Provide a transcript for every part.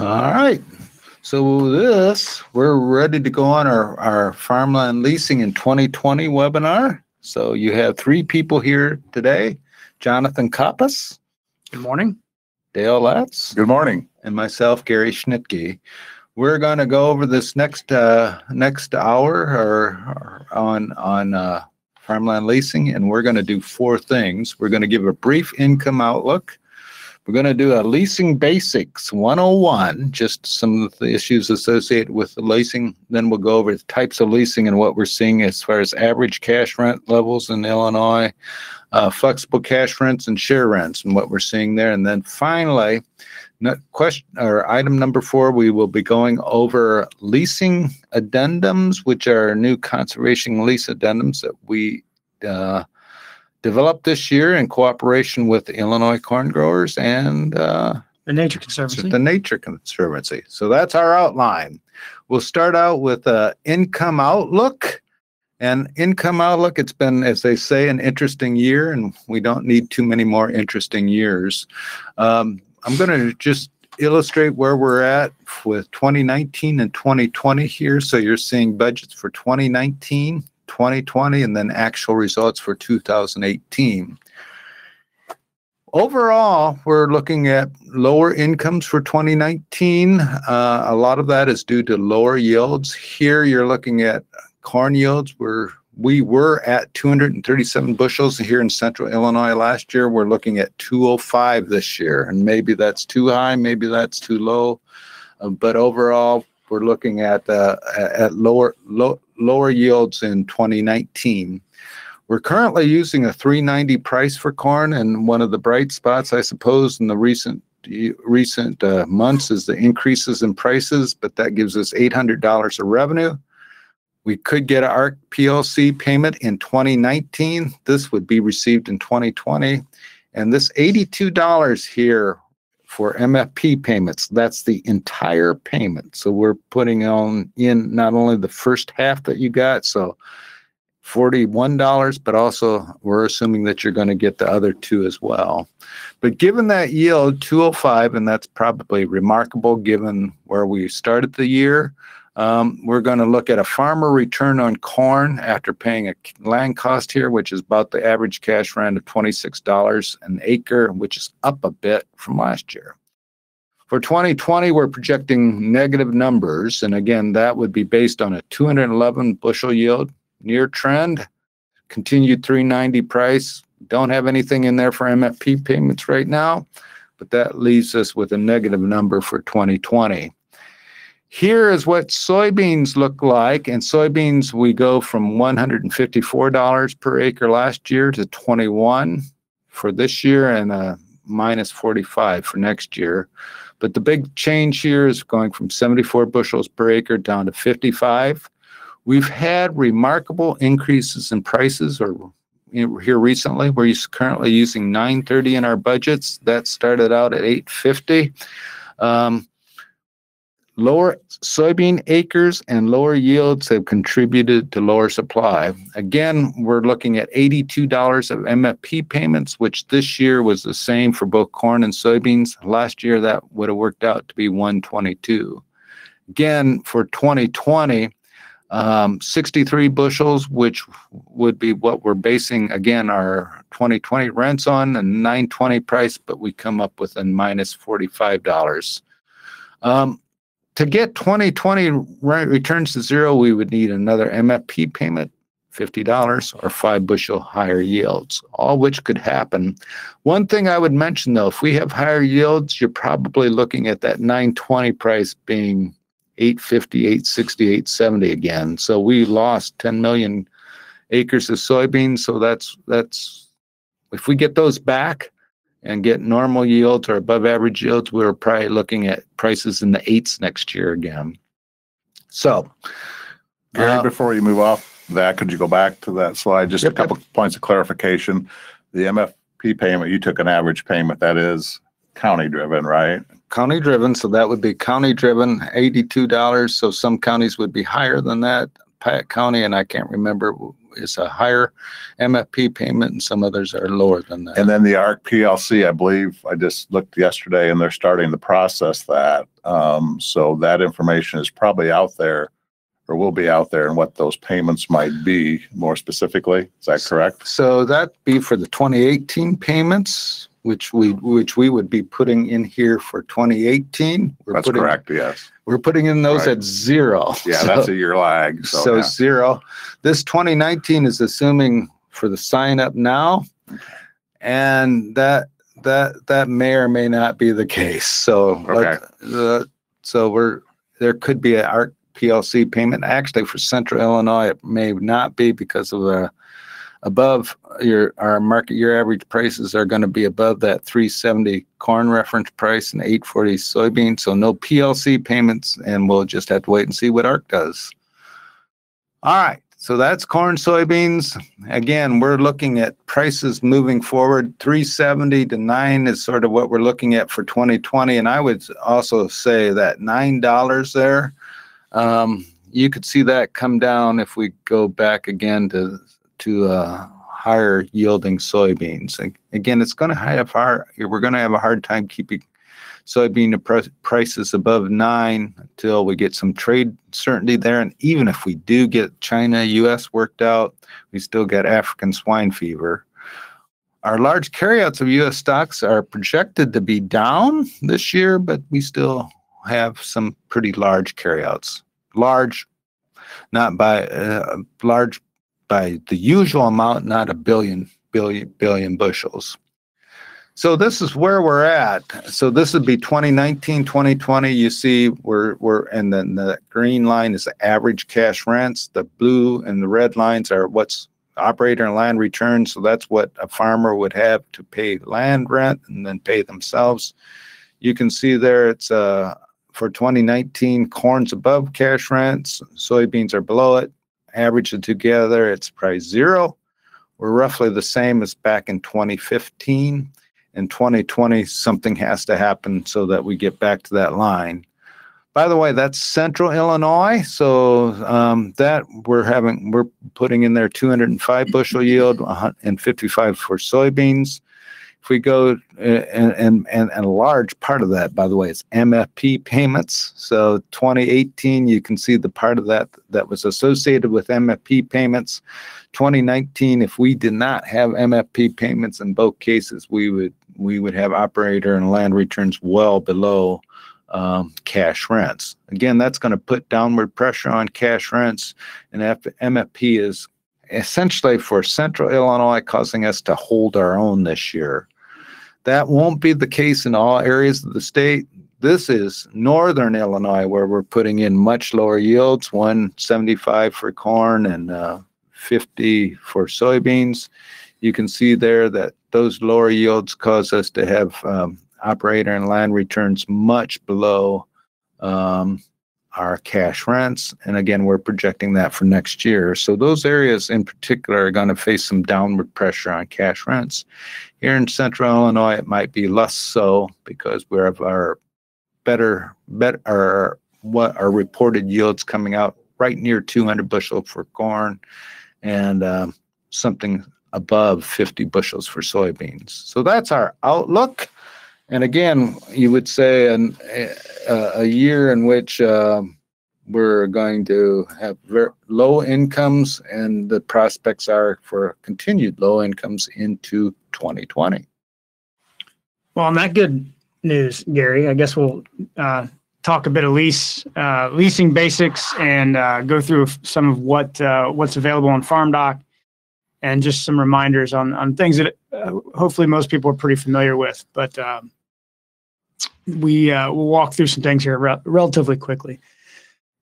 All right. So we're ready to go on our Farmland Leasing in 2020 webinar. So you have three people here today: Jonathan Coppess. Good morning. Dale Lattz. Good morning. And myself, Gary Schnitkey. We're going to go over this next hour on Farmland Leasing, and we're going to do four things. We're going to give a brief income outlook. We're going to do a Leasing Basics 101, just some of the issues associated with the leasing. Then we'll go over the types of leasing and what we're seeing as far as average cash rent levels in Illinois, flexible cash rents and share rents and what we're seeing there. And then finally, item number 4, we will be going over leasing addendums, which are new conservation lease addendums that we developed this year in cooperation with the Illinois corn growers and The Nature Conservancy. the Nature Conservancy. So that's our outline. We'll start out with income outlook. And income outlook, it's been, as they say, an interesting year, and we don't need too many more interesting years. I'm going to just illustrate where we're at with 2019 and 2020 here. So you're seeing budgets for 2019, 2020, and then actual results for 2018. Overall, we're looking at lower incomes for 2019. A lot of that is due to lower yields. Here you're looking at corn yields. We were at 237 bushels here in central Illinois last year. We're looking at 205 this year, and maybe that's too high, maybe that's too low. But overall, we're looking at lower yields in 2019. We're currently using a $3.90 price for corn, and one of the bright spots, I suppose, in the recent months is the increases in prices, but that gives us $800 of revenue. We could get an ARC PLC payment in 2019. This would be received in 2020. And this $82 here for MFP payments, that's the entire payment. So we're putting in not only the first half that you got, so $41, but also we're assuming that you're going to get the other two as well. But given that yield, 205, and that's probably remarkable given where we started the year, we're going to look at a farmer return on corn after paying a land cost here, which is about the average cash rent of $26 an acre, which is up a bit from last year. For 2020, we're projecting negative numbers. And again, that would be based on a 211 bushel yield, near trend, continued $3.90 price. Don't have anything in there for MFP payments right now, but that leaves us with a negative number for 2020. Here is what soybeans look like. And soybeans, we go from $154 per acre last year to $21 for this year and minus $45 for next year. But the big change here is going from 74 bushels per acre down to 55. We've had remarkable increases in prices here recently. We're currently using $9.30 in our budgets. That started out at $8.50. Lower soybean acres and lower yields have contributed to lower supply. Again, we're looking at $82 of MFP payments, which this year was the same for both corn and soybeans. Last year, that would have worked out to be $122. Again, for 2020, 63 bushels, which would be what we're basing, again, our 2020 rents on, a $9.20 price, but we come up with a minus $45. To get 2020 returns to zero, we would need another MFP payment, $50, or 5 bushel higher yields, all which could happen. One thing I would mention, though, if we have higher yields, you're probably looking at that $9.20 price being $8.50, $8.60, $8.70 again. So we lost 10 million acres of soybeans. So that's if we get those back and get normal yields or above average yields, we're probably looking at prices in the 8s next year again. So, Gary, before you move off that, could you go back to that slide? Just a couple points of clarification. The MFP payment, you took an average payment. That is county driven, right? County driven. So that would be county driven, $82. So some counties would be higher than that. Piatt County, and I can't remember, is a higher MFP payment, and some others are lower than that. And then the ARC PLC, I believe, I just looked yesterday, and they're starting to process that. So that information is probably out there, or will be out there, and what those payments might be more specifically. Is that correct? So that'd be for the 2018 payments, which we would be putting in here for 2018. That's correct, yes. We're putting in those at zero. Yeah, so, that's a year lag. So yeah. Zero. This 2019 is assuming for the sign up now, and that may or may not be the case. So there could be an ARC PLC payment. Actually, for Central Illinois, it may not be because of above our market year average prices are going to be above that 370 corn reference price and 840 soybeans. So no PLC payments, and we'll just have to wait and see what ARC does. All right. So that's corn, soybeans. Again, we're looking at prices moving forward. 370 to 9 is sort of what we're looking at for 2020. And I would also say that $9 there, you could see that come down if we go back again to higher yielding soybeans. Again, it's going to we're going to have a hard time keeping soybean prices above 9 until we get some trade certainty there. And even if we do get China, U.S. worked out, we still get African swine fever. Our large carryouts of U.S. stocks are projected to be down this year, but we still have some pretty large carryouts. Large, not by large by the usual amount, not a billion bushels. So this is where we're at. So this would be 2019, 2020. You see and then the green line is the average cash rents. The blue and the red lines are what's operator and land returns. So that's what a farmer would have to pay land rent and then pay themselves. You can see there it's for 2019, corn's above cash rents, soybeans are below it. Average it together, it's price zero. We're roughly the same as back in 2015. In 2020, something has to happen so that we get back to that line. By the way, that's Central Illinois. So that we're putting in there 205 bushel yield and 55 for soybeans. If we go and a large part of that, by the way, is MFP payments. So 2018, you can see the part of that was associated with MFP payments. 2019, if we did not have MFP payments in both cases, we would have operator and land returns well below cash rents. Again, that's going to put downward pressure on cash rents, and MFP is essentially for Central Illinois causing us to hold our own this year. That won't be the case in all areas of the state. This is Northern Illinois, where we're putting in much lower yields, 175 for corn and 50 for soybeans. You can see there that those lower yields cause us to have operator and land returns much below our cash rents. And again, we're projecting that for next year. So those areas in particular are going to face some downward pressure on cash rents. Here in Central Illinois, it might be less so because we have our what our reported yields coming out right near 200 bushel for corn and something above 50 bushels for soybeans. So that's our outlook. And again, you would say a year in which we're going to have very low incomes, and the prospects are for continued low incomes into 2020. Well, on that good news, Gary, I guess we'll talk a bit of leasing basics and go through some of what's available on FarmDoc, and just some reminders on things that hopefully most people are pretty familiar with. But we'll walk through some things here relatively quickly.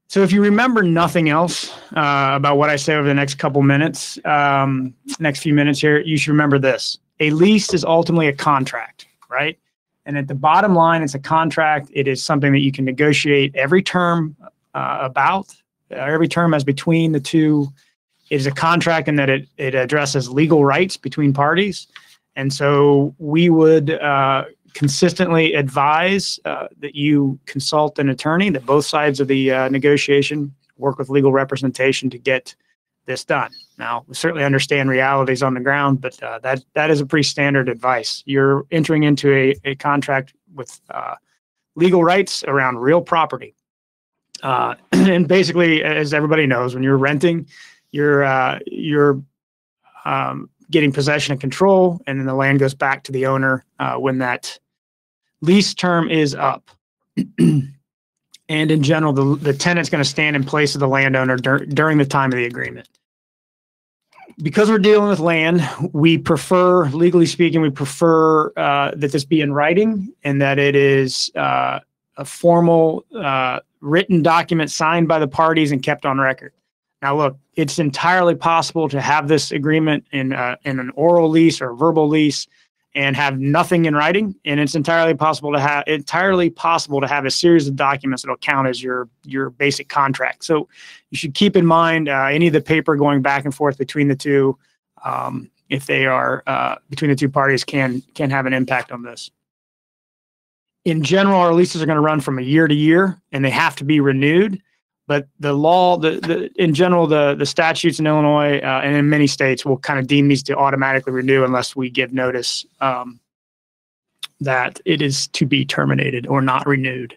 So if you remember nothing else about what I say over the next couple minutes, next few minutes here, you should remember this. A lease is ultimately a contract, right? And at the bottom line, it's a contract. It is something that you can negotiate every term every term as between the two. It is a contract in that it addresses legal rights between parties. And so we would consistently advise that you consult an attorney, that both sides of the negotiation work with legal representation to get this done. Now, we certainly understand realities on the ground, but that is a pretty standard advice. You're entering into a contract with legal rights around real property. And basically, as everybody knows, when you're renting, you're getting possession and control, and then the land goes back to the owner when that lease term is up. And in general, the tenant's going to stand in place of the landowner during the time of the agreement. Because we're dealing with land, we prefer, legally speaking, that this be in writing and that it is a formal written document signed by the parties and kept on record. Now, look, it's entirely possible to have this agreement in an oral lease or a verbal lease and have nothing in writing, and it's entirely possible to have a series of documents that'll count as your basic contract. So you should keep in mind any of the paper going back and forth between the two, if they are between the two parties, can have an impact on this. In general, our leases are going to run from a year to year, and they have to be renewed. But the law, in general, the statutes in Illinois and in many states will kind of deem these to automatically renew unless we give notice that it is to be terminated or not renewed.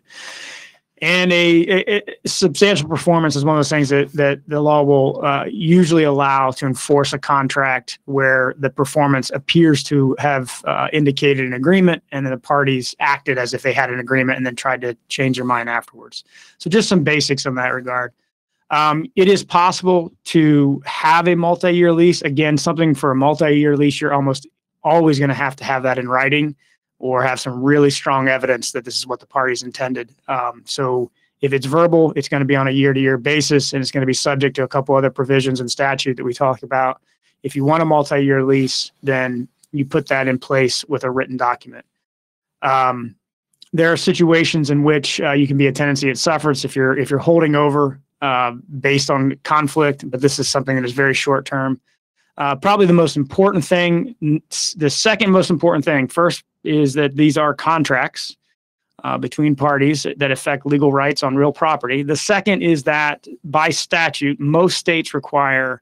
And a substantial performance is one of those things that the law will usually allow to enforce a contract where the performance appears to have indicated an agreement, and then the parties acted as if they had an agreement and then tried to change their mind afterwards. So just some basics in that regard. It is possible to have a multi-year lease. Again, something for a multi-year lease, you're almost always going to have that in writing, or have some really strong evidence that this is what the parties intended. So if it's verbal, it's going to be on a year-to-year basis, and it's going to be subject to a couple other provisions in statute that we talked about. If you want a multi-year lease, then you put that in place with a written document. There are situations in which you can be a tenancy at sufferance if you're holding over based on conflict, but this is something that is very short-term. Probably the most important thing, the second most important thing, first is that these are contracts between parties that affect legal rights on real property. The second is that by statute, most states require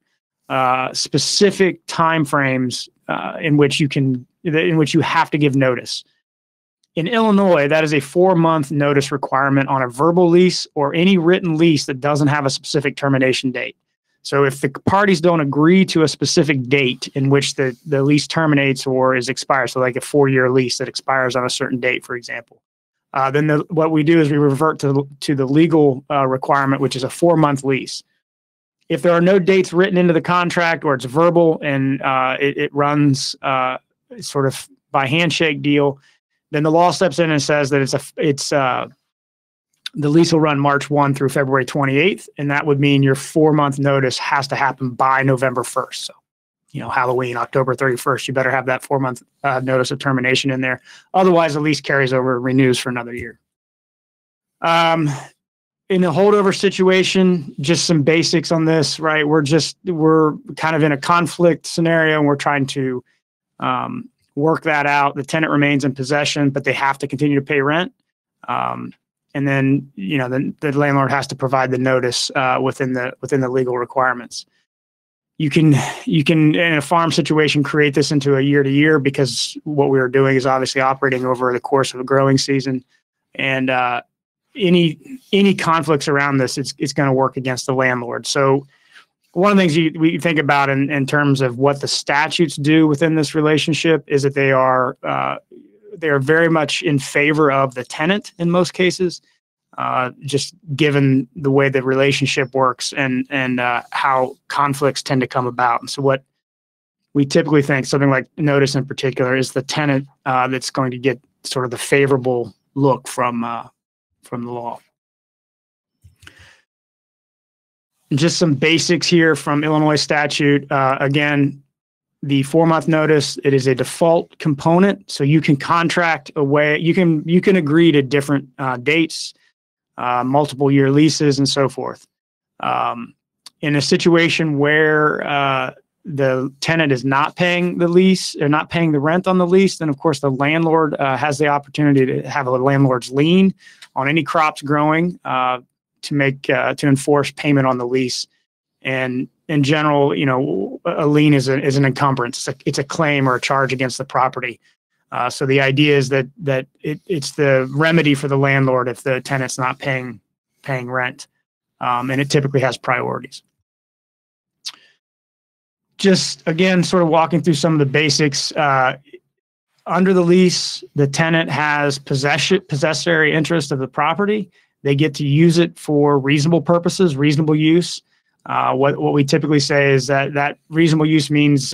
specific timeframes in which you have to give notice. In Illinois, that is a 4-month notice requirement on a verbal lease or any written lease that doesn't have a specific termination date. So if the parties don't agree to a specific date in which the lease terminates or is expired, so like a 4-year lease that expires on a certain date, for example, then what we do is we revert to the legal requirement, which is a 4-month lease. If there are no dates written into the contract, or it's verbal and it runs sort of by handshake deal, then the law steps in and says that the lease will run March 1 through February 28th, and that would mean your 4-month notice has to happen by November 1st. So, Halloween, October 31st, you better have that 4-month notice of termination in there. Otherwise, the lease carries over, renews for another year. In a holdover situation, just some basics on this, right? We're kind of in a conflict scenario, and we're trying to work that out. The tenant remains in possession, but they have to continue to pay rent. And then, the landlord has to provide the notice within the legal requirements. You can in a farm situation create this into a year to year, because what we are doing is obviously operating over the course of a growing season, and any conflicts around this, it's going to work against the landlord. So one of the things we think about in terms of what the statutes do within this relationship is that they are very much in favor of the tenant in most cases, just given the way the relationship works and how conflicts tend to come about. And so what we typically think, something like notice in particular, is the tenant that's going to get sort of the favorable look from the law. And just some basics here from Illinois statute. Again, the 4-month notice, it is a default component, so you can contract away. You can agree to different dates, multiple year leases, and so forth. In a situation where the tenant is not paying the lease or not paying the rent on the lease, then of course the landlord has the opportunity to have a landlord's lien on any crops growing enforce payment on the lease. And in general, a lien is an encumbrance. It's a claim or a charge against the property. So the idea is that it's the remedy for the landlord if the tenant's not paying rent, and it typically has priorities. Just again, sort of walking through some of the basics. Under the lease, the tenant has possessory interest of the property. They get to use it for reasonable purposes, reasonable use. What we typically say is that reasonable use means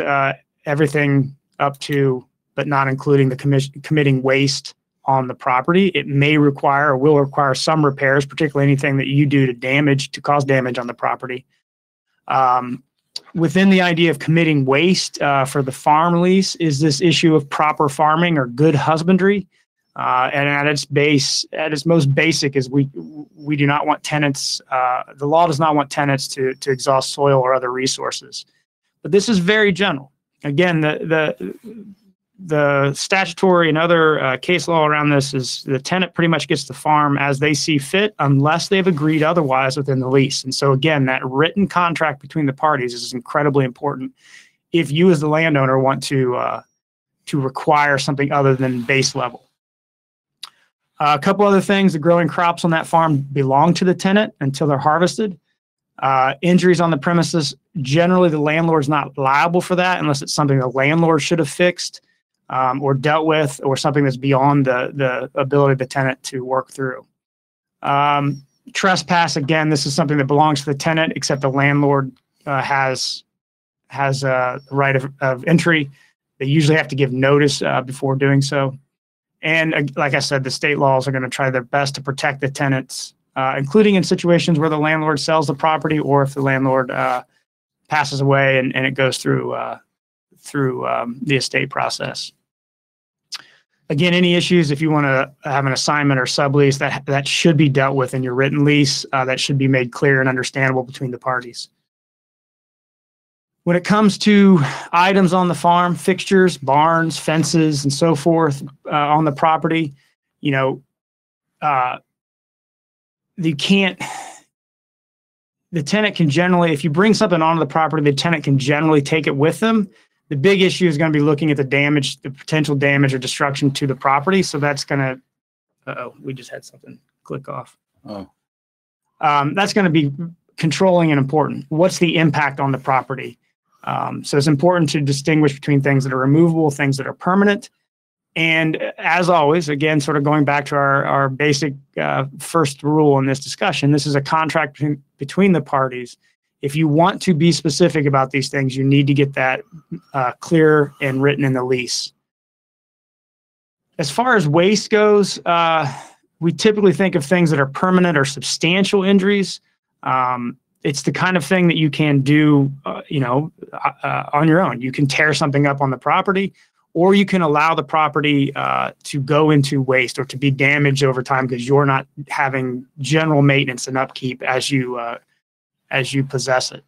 everything up to, but not including the committing waste on the property. It may require or will require some repairs, particularly anything that you do to cause damage on the property. Within the idea of committing waste for the farm lease is this issue of proper farming or good husbandry. And at its most basic is we do not want tenants, the law does not want tenants to exhaust soil or other resources. But this is very general. Again, the statutory and other case law around this is the tenant pretty much gets to farm as they see fit unless they've agreed otherwise within the lease. And so again, that written contract between the parties is incredibly important if you as the landowner want to require something other than base level. A couple other things: the growing crops on that farm belong to the tenant until they're harvested. Injuries on the premises, generally the landlord's not liable for that unless it's something the landlord should have fixed or dealt with, or something that's beyond the ability of the tenant to work through. Trespass, again, this is something that belongs to the tenant, except the landlord has a right of entry. They usually have to give notice before doing so. And like I said, the state laws are going to try their best to protect the tenants, including in situations where the landlord sells the property or if the landlord passes away and it goes through the estate process. Again, any issues, if you want to have an assignment or sublease, that should be dealt with in your written lease. That should be made clear and understandable between the parties. When it comes to items on the farm, fixtures, barns, fences, and so forth on the property, the tenant can generally, if you bring something onto the property, the tenant can generally take it with them. The big issue is going to be looking at the potential damage or destruction to the property. So that's going to, we just had something click off. Oh. That's going to be controlling and important. What's the impact on the property? So it's important to distinguish between things that are removable, things that are permanent. And as always, again, sort of going back to our basic first rule in this discussion, this is a contract between the parties. If you want to be specific about these things, you need to get that clear and written in the lease. As far as waste goes, we typically think of things that are permanent or substantial injuries. It's the kind of thing that you can do, on your own. You can tear something up on the property, or you can allow the property to go into waste or to be damaged over time because you're not having general maintenance and upkeep as you possess it.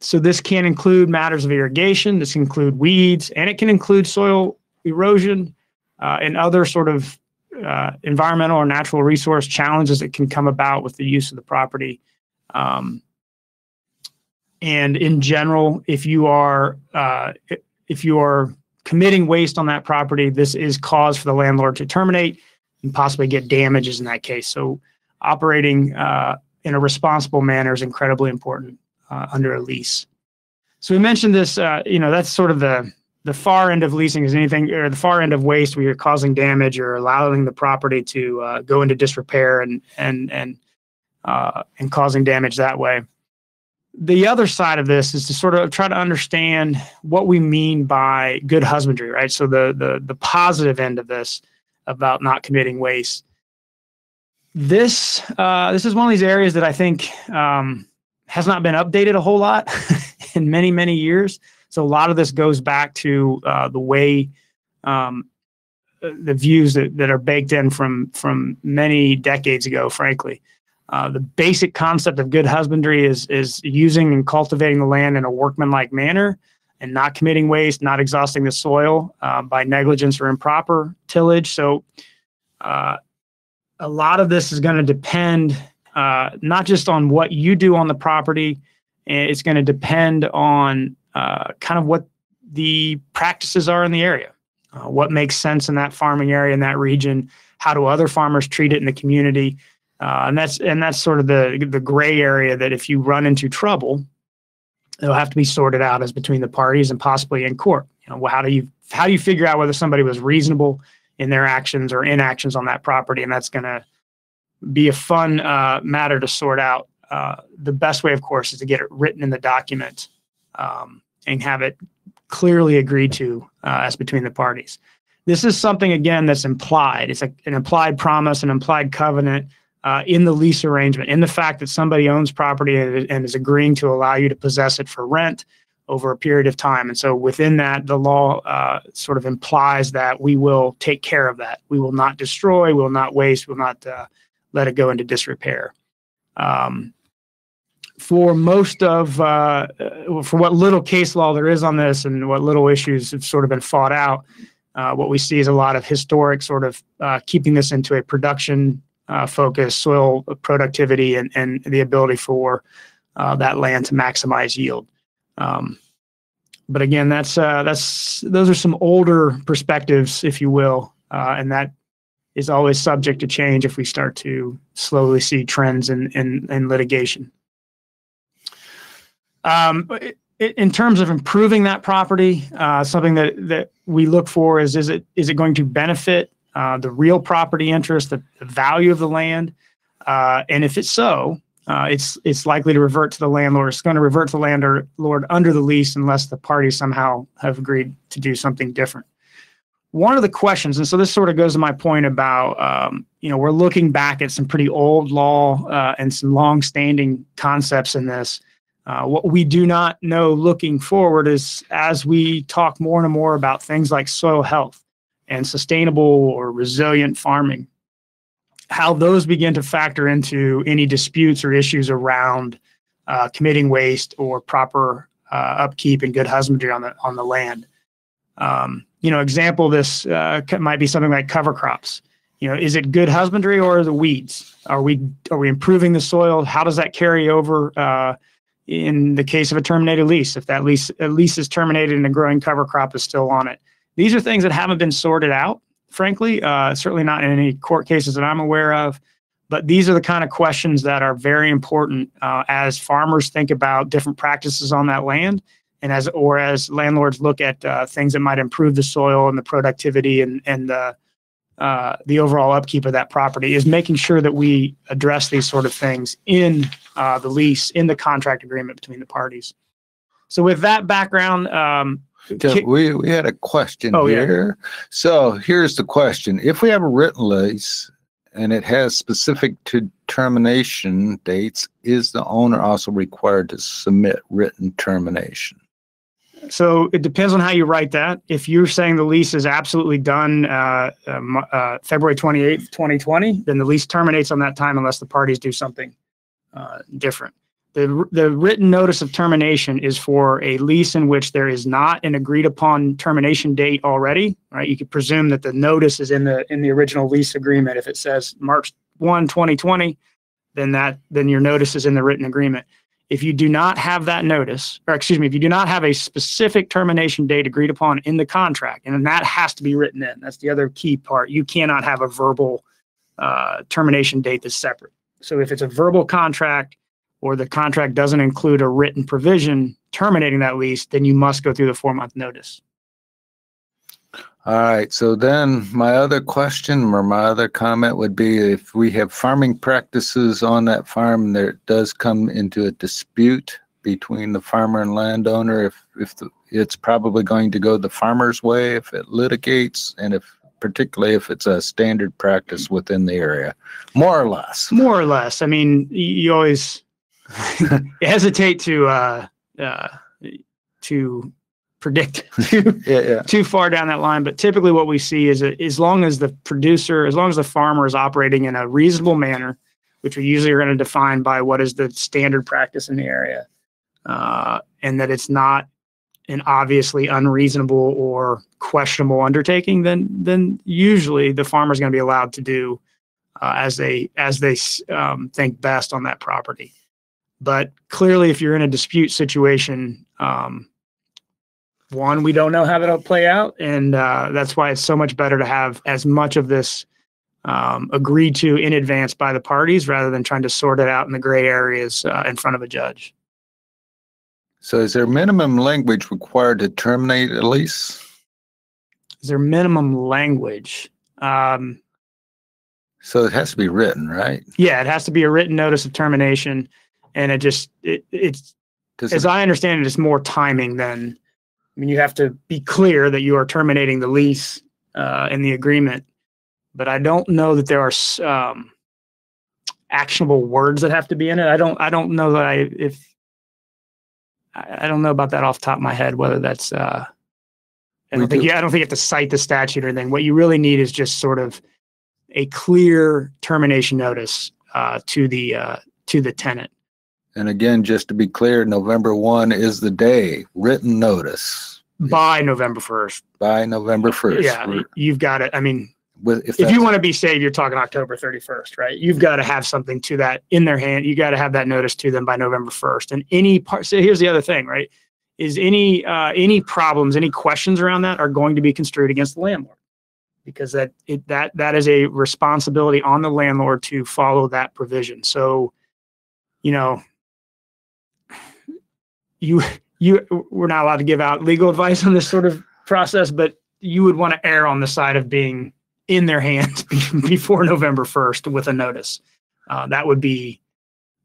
So this can include matters of irrigation, this can include weeds, and it can include soil erosion and other sort of environmental or natural resource challenges that can come about with the use of the property. And in general, if you are committing waste on that property, this is cause for the landlord to terminate and possibly get damages in that case. So operating in a responsible manner is incredibly important under a lease. So we mentioned this, that's sort of the far end of leasing is anything, or the far end of waste where you're causing damage or allowing the property to go into disrepair and causing damage that way. The other side of this is to sort of try to understand what we mean by good husbandry, right? So the positive end of this about not committing waste. This is one of these areas that I think has not been updated a whole lot in many, many years. So a lot of this goes back to the way the views that are baked in from many decades ago, frankly. The basic concept of good husbandry is using and cultivating the land in a workmanlike manner and not committing waste, not exhausting the soil by negligence or improper tillage. So a lot of this is going to depend not just on what you do on the property, it's going to depend on kind of what the practices are in the area, what makes sense in that farming area, in that region, how do other farmers treat it in the community, and that's sort of the gray area that if you run into trouble, it'll have to be sorted out as between the parties and possibly in court. You know, how do you figure out whether somebody was reasonable in their actions or inactions on that property, and that's going to be a fun matter to sort out. The best way, of course, is to get it written in the document and have it clearly agreed to as between the parties. This is something, again, that's implied. It's an implied promise, an implied covenant in the lease arrangement, in the fact that somebody owns property and is agreeing to allow you to possess it for rent over a period of time. And so within that, the law sort of implies that we will take care of that. We will not destroy, we will not waste, we will not let it go into disrepair. For most of, for what little case law there is on this and what little issues have sort of been fought out, what we see is a lot of historic sort of keeping this into a production focus, soil productivity, and the ability for that land to maximize yield. But again, those are some older perspectives, if you will, and that is always subject to change if we start to slowly see trends in litigation. In terms of improving that property, something that we look for is it going to benefit the real property interest, the value of the land, and if it's so, it's likely to revert to the landlord. It's going to revert to the landlord under the lease unless the parties somehow have agreed to do something different. One of the questions, and so this sort of goes to my point about, we're looking back at some pretty old law and some long-standing concepts in this. What we do not know looking forward is as we talk more and more about things like soil health and sustainable or resilient farming, how those begin to factor into any disputes or issues around committing waste or proper upkeep and good husbandry on the land. Example, this might be something like cover crops. Is it good husbandry or are the weeds? Are we improving the soil? How does that carry over in the case of a terminated lease? If that lease is terminated and a growing cover crop is still on it. These are things that haven't been sorted out, frankly, certainly not in any court cases that I'm aware of. But these are the kind of questions that are very important as farmers think about different practices on that land, and as landlords look at things that might improve the soil and the productivity and the overall upkeep of that property, is making sure that we address these sort of things in the lease, in the contract agreement between the parties. So with that background, we had a question here. Yeah. So here's the question. If we have a written lease and it has specific termination dates, is the owner also required to submit written termination? So it depends on how you write that. If you're saying the lease is absolutely done February 28th, 2020, then the lease terminates on that time unless the parties do something different. The written notice of termination is for a lease in which there is not an agreed upon termination date already, right? You could presume that the notice is in the original lease agreement. If it says March 1, 2020, then your notice is in the written agreement. If you do not have that notice, if you do not have a specific termination date agreed upon in the contract, and then that has to be written in. That's the other key part. You cannot have a verbal termination date that's separate. So if it's a verbal contract or the contract doesn't include a written provision terminating that lease, then you must go through the 4-month notice. All right. So then my other question or my other comment would be, if we have farming practices on that farm, there does come into a dispute between the farmer and landowner, it's probably going to go the farmer's way if it litigates, and particularly if it's a standard practice within the area, more or less. More or less. I mean, you always hesitate to predict too far down that line. But typically what we see is as long as the farmer is operating in a reasonable manner, which we usually are going to define by what is the standard practice in the area, and that it's not an obviously unreasonable or questionable undertaking, then usually the farmer is going to be allowed to do as they think best on that property. But clearly, if you're in a dispute situation, one, we don't know how that'll play out, and that's why it's so much better to have as much of this agreed to in advance by the parties rather than trying to sort it out in the gray areas in front of a judge. So is there minimum language required to terminate a lease? Is there minimum language? So it has to be written, right? Yeah, it has to be a written notice of termination, and it's as I understand it, it's more timing than. I mean, you have to be clear that you are terminating the lease in the agreement, but I don't know that there are actionable words that have to be in it. I don't know that I don't know about that off the top of my head, whether that's, I don't think you have to cite the statute or anything. What you really need is just sort of a clear termination notice to the tenant. And again, just to be clear, November 1 is the day, written notice. By November 1st. By November 1st. Yeah, you've got it. I mean, if you want to be safe, you're talking October 31st, right? You've got to have something to that in their hand. You got to have that notice to them by November 1st. And any part, so here's the other thing, right? Is any problems, any questions around that are going to be construed against the landlord, because that is a responsibility on the landlord to follow that provision. So, we're not allowed to give out legal advice on this sort of process, but you would want to err on the side of being in their hands before November 1st with a notice. That would be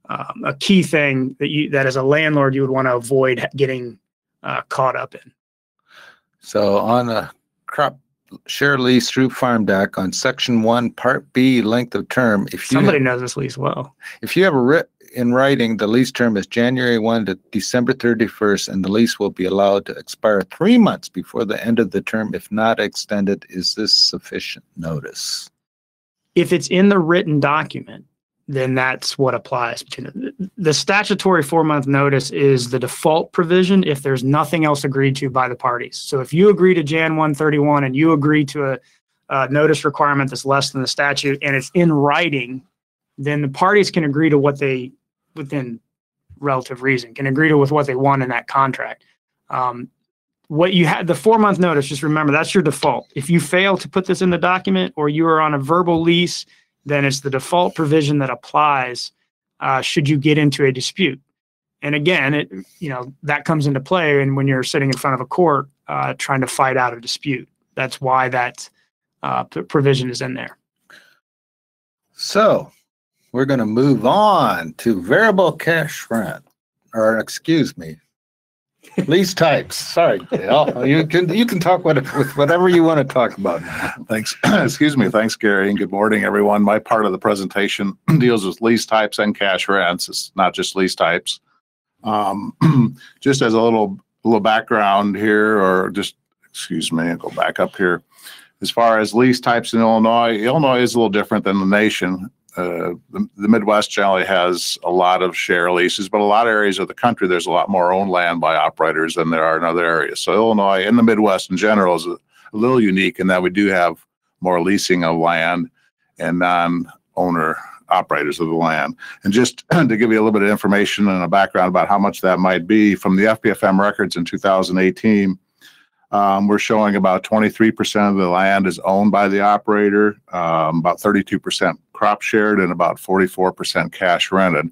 a key thing that as a landlord, you would want to avoid getting caught up in. So on a crop share lease through FarmDoc on Section 1, Part B, length of term. If somebody knows this lease well. If you have in writing, the lease term is January 1 to December 31st, and the lease will be allowed to expire 3 months before the end of the term. If not extended, is this sufficient notice? If it's in the written document, then that's what applies. The statutory 4-month notice is the default provision if there's nothing else agreed to by the parties. So if you agree to Jan 1/31 and you agree to a notice requirement that's less than the statute and it's in writing, then the parties can agree to what they, within relative reason, can agree to with what they want in that contract. What you had, the 4-month notice, just remember that's your default. If you fail to put this in the document or you are on a verbal lease, then it's the default provision that applies should you get into a dispute. And again, that comes into play and when you're sitting in front of a court trying to fight out a dispute. That's why that provision is in there. So we're going to move on to variable cash rent, or excuse me, lease types. Sorry, Dale. You can talk with whatever you want to talk about. Thanks. Excuse me. Thanks, Gary, and good morning, everyone. My part of the presentation deals with lease types and cash rents. It's not just lease types. Just as a little background here, or just excuse me, I'll go back up here. As far as lease types in Illinois is a little different than the nation. The Midwest generally has a lot of share leases, but a lot of areas of the country, there's a lot more owned land by operators than there are in other areas. So Illinois and the Midwest in general is a little unique in that we do have more leasing of land and non-owner operators of the land. And just to give you a little bit of information and a background about how much that might be, from the FPFM records in 2018, we're showing about 23% of the land is owned by the operator, about 32% crop shared, and about 44% cash rented.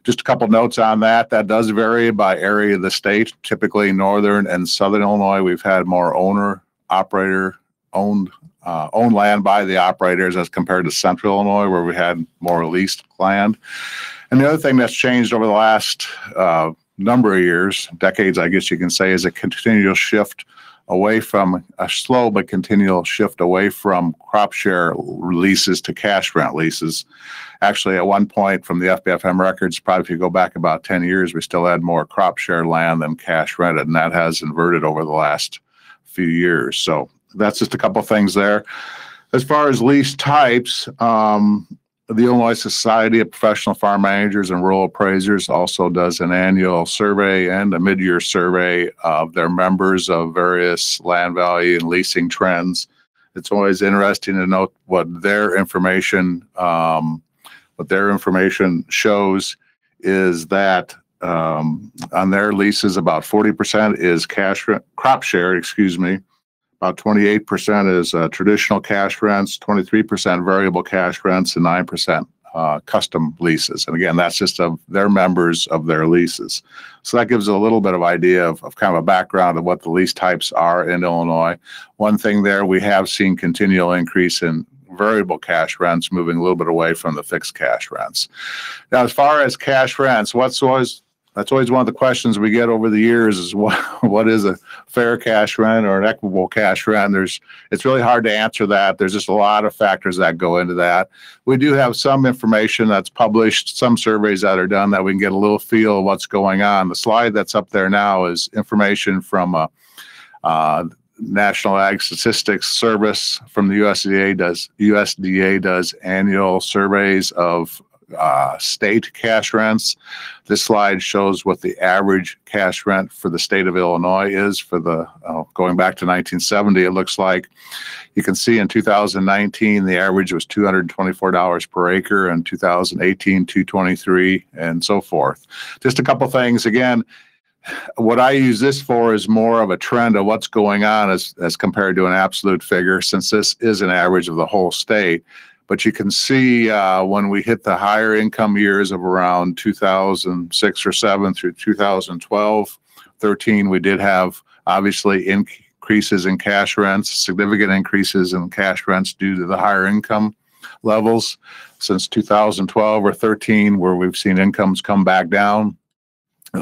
Just a couple notes on that. That does vary by area of the state. Typically, northern and southern Illinois, we've had more owner-operator owned land by the operators as compared to central Illinois, where we had more leased land. And the other thing that's changed over the last number of years, decades, I guess you can say, is a continual shift away from a slow but continual shift away from crop share leases to cash rent leases. Actually, at one point from the FPFM records, probably if you go back about 10 years, we still had more crop share land than cash rented, and that has inverted over the last few years. So that's just a couple things there. As far as lease types, the Illinois Society of Professional Farm Managers and Rural Appraisers also does an annual survey and a mid-year survey of their members of various land value and leasing trends. It's always interesting to note what their information shows is that on their leases, about 40% is crop share, about 28% is traditional cash rents, 23% variable cash rents, and 9% custom leases. And again, that's just of their members of their leases. So that gives a little bit of idea of kind of a background of what the lease types are in Illinois. One thing there, we have seen continual increase in variable cash rents, moving a little bit away from the fixed cash rents. Now, as far as cash rents, that's always one of the questions we get over the years is what is a fair cash rent or an equitable cash rent? It's really hard to answer that. There's just a lot of factors that go into that. We do have some information that's published, some surveys that are done that we can get a little feel of what's going on. The slide that's up there now is information from National Ag Statistics Service from the USDA does annual surveys of state cash rents. This slide shows what the average cash rent for the state of Illinois is for the going back to 1970. It looks like you can see in 2019 the average was $224 per acre, and 2018 $223, and so forth. Just a couple things. Again, what I use this for is more of a trend of what's going on as compared to an absolute figure, since this is an average of the whole state. But you can see when we hit the higher income years of around 2006 or 7 through 2012, 13, we did have obviously increases in cash rents, significant increases in cash rents due to the higher income levels. Since 2012 or 13, where we've seen incomes come back down,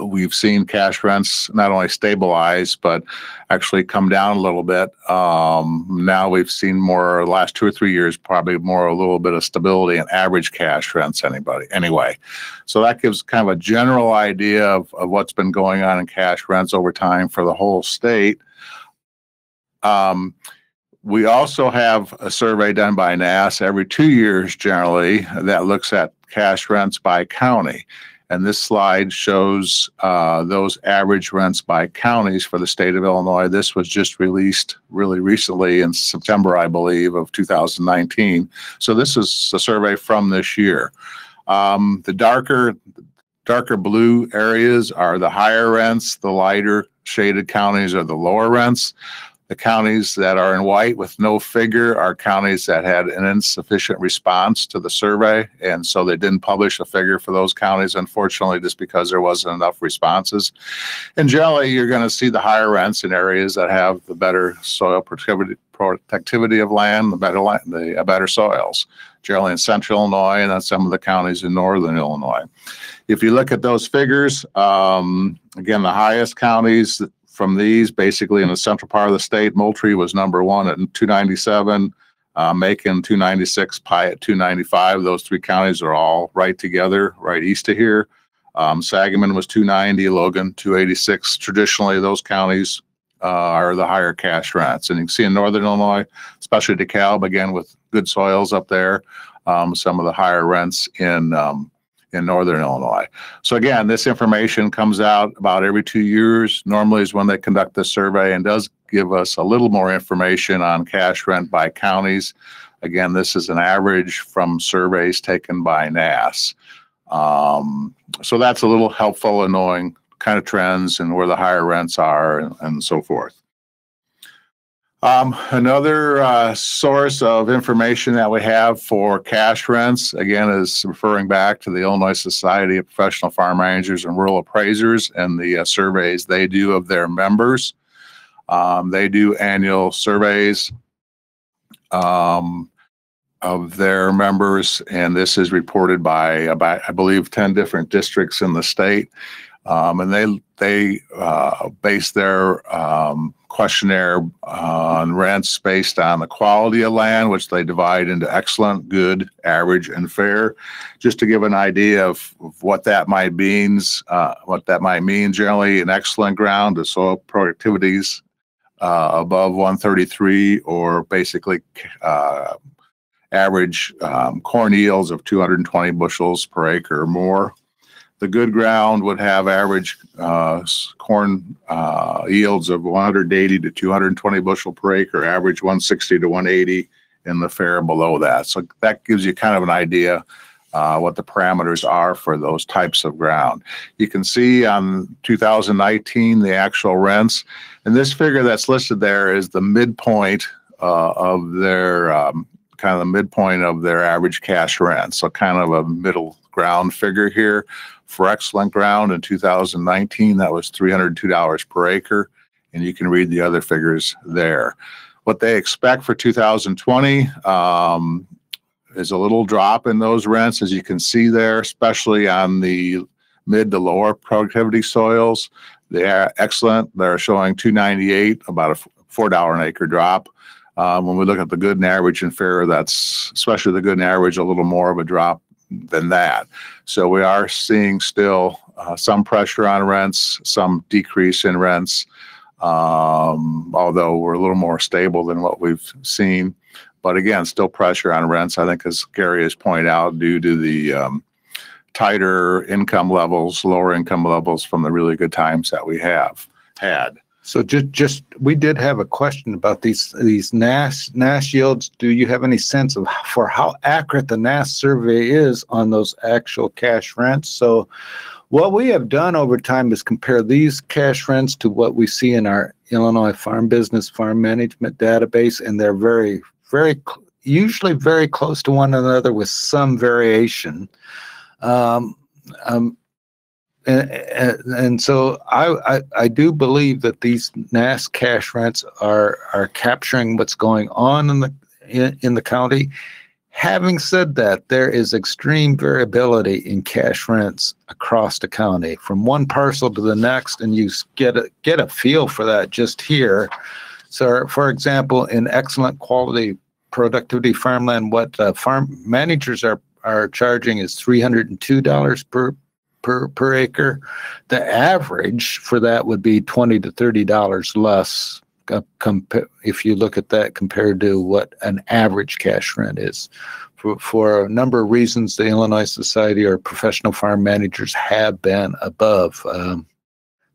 we've seen cash rents not only stabilize, but actually come down a little bit. Now we've seen more, last 2 or 3 years, probably a little bit of stability in average cash rents anyway. So that gives kind of a general idea of what's been going on in cash rents over time for the whole state. We also have a survey done by NAS every 2 years generally that looks at cash rents by county. And this slide shows those average rents by counties for the state of Illinois. This was just released really recently in September, I believe, of 2019. So this is a survey from this year. The darker blue areas are the higher rents. The lighter shaded counties are the lower rents. The counties that are in white with no figure are counties that had an insufficient response to the survey, and so they didn't publish a figure for those counties, unfortunately, just because there wasn't enough responses. And generally, you're going to see the higher rents in areas that have the better soil productivity of land, the better soils, generally in central Illinois and then some of the counties in northern Illinois. If you look at those figures, again, the highest counties from these, basically in the central part of the state, Moultrie was number 1 at 297, Macon 296, Pye at 295. Those 3 counties are all right together, right east of here. Sangamon was 290, Logan 286. Traditionally, those counties are the higher cash rents. And you can see in northern Illinois, especially DeKalb, again, with good soils up there, some of the higher rents in northern Illinois. So again, this information comes out about every 2 years, normally is when they conduct this survey, and does give us a little more information on cash rent by counties. Again, this is an average from surveys taken by NAS. So that's a little helpful in knowing kind of trends and where the higher rents are and so forth. Another source of information that we have for cash rents, again, is referring back to the Illinois Society of Professional Farm Managers and Rural Appraisers and the surveys they do of their members. They do annual surveys of their members, and this is reported by about, I believe, 10 different districts in the state. And they base their questionnaire on rents based on the quality of land, which they divide into excellent, good, average, and fair. Just to give an idea of what that might mean, generally in excellent ground, the soil productivities above 133, or basically average corn yields of 220 bushels per acre or more. The good ground would have average corn yields of 180 to 220 bushel per acre, average 160 to 180 in the fair below that. So that gives you kind of an idea what the parameters are for those types of ground. You can see on 2019 the actual rents, and this figure that's listed there is the midpoint of their kind of the midpoint of their average cash rent. So kind of a middle ground figure here. For excellent ground in 2019, that was $302 per acre, and you can read the other figures there. What they expect for 2020 is a little drop in those rents, as you can see there, especially on the mid to lower productivity soils. They are excellent. They're showing $298, about a $4 an acre drop. When we look at the good and average and fair, that's especially the good and average, a little more of a drop than that. So we are seeing still some pressure on rents, some decrease in rents, although we're a little more stable than what we've seen. But again, still pressure on rents, I think, as Gary has pointed out, due to the tighter income levels, lower income levels from the really good times that we have had. So just we did have a question about these NASS yields. Do you have any sense of for how accurate the NASS survey is on those actual cash rents? So what we have done over time is compare these cash rents to what we see in our Illinois Farm Business Farm Management database, and they're usually very close to one another with some variation. And so I do believe that these NASS cash rents are capturing what's going on in the county. Having said that, there is extreme variability in cash rents across the county from one parcel to the next, and you get a feel for that just here. So, for example, in excellent quality productivity farmland, what farm managers are charging is $302 per acre. The average for that would be $20 to $30 less if you look at that compared to what an average cash rent is. For a number of reasons, the Illinois Society or professional farm managers have been above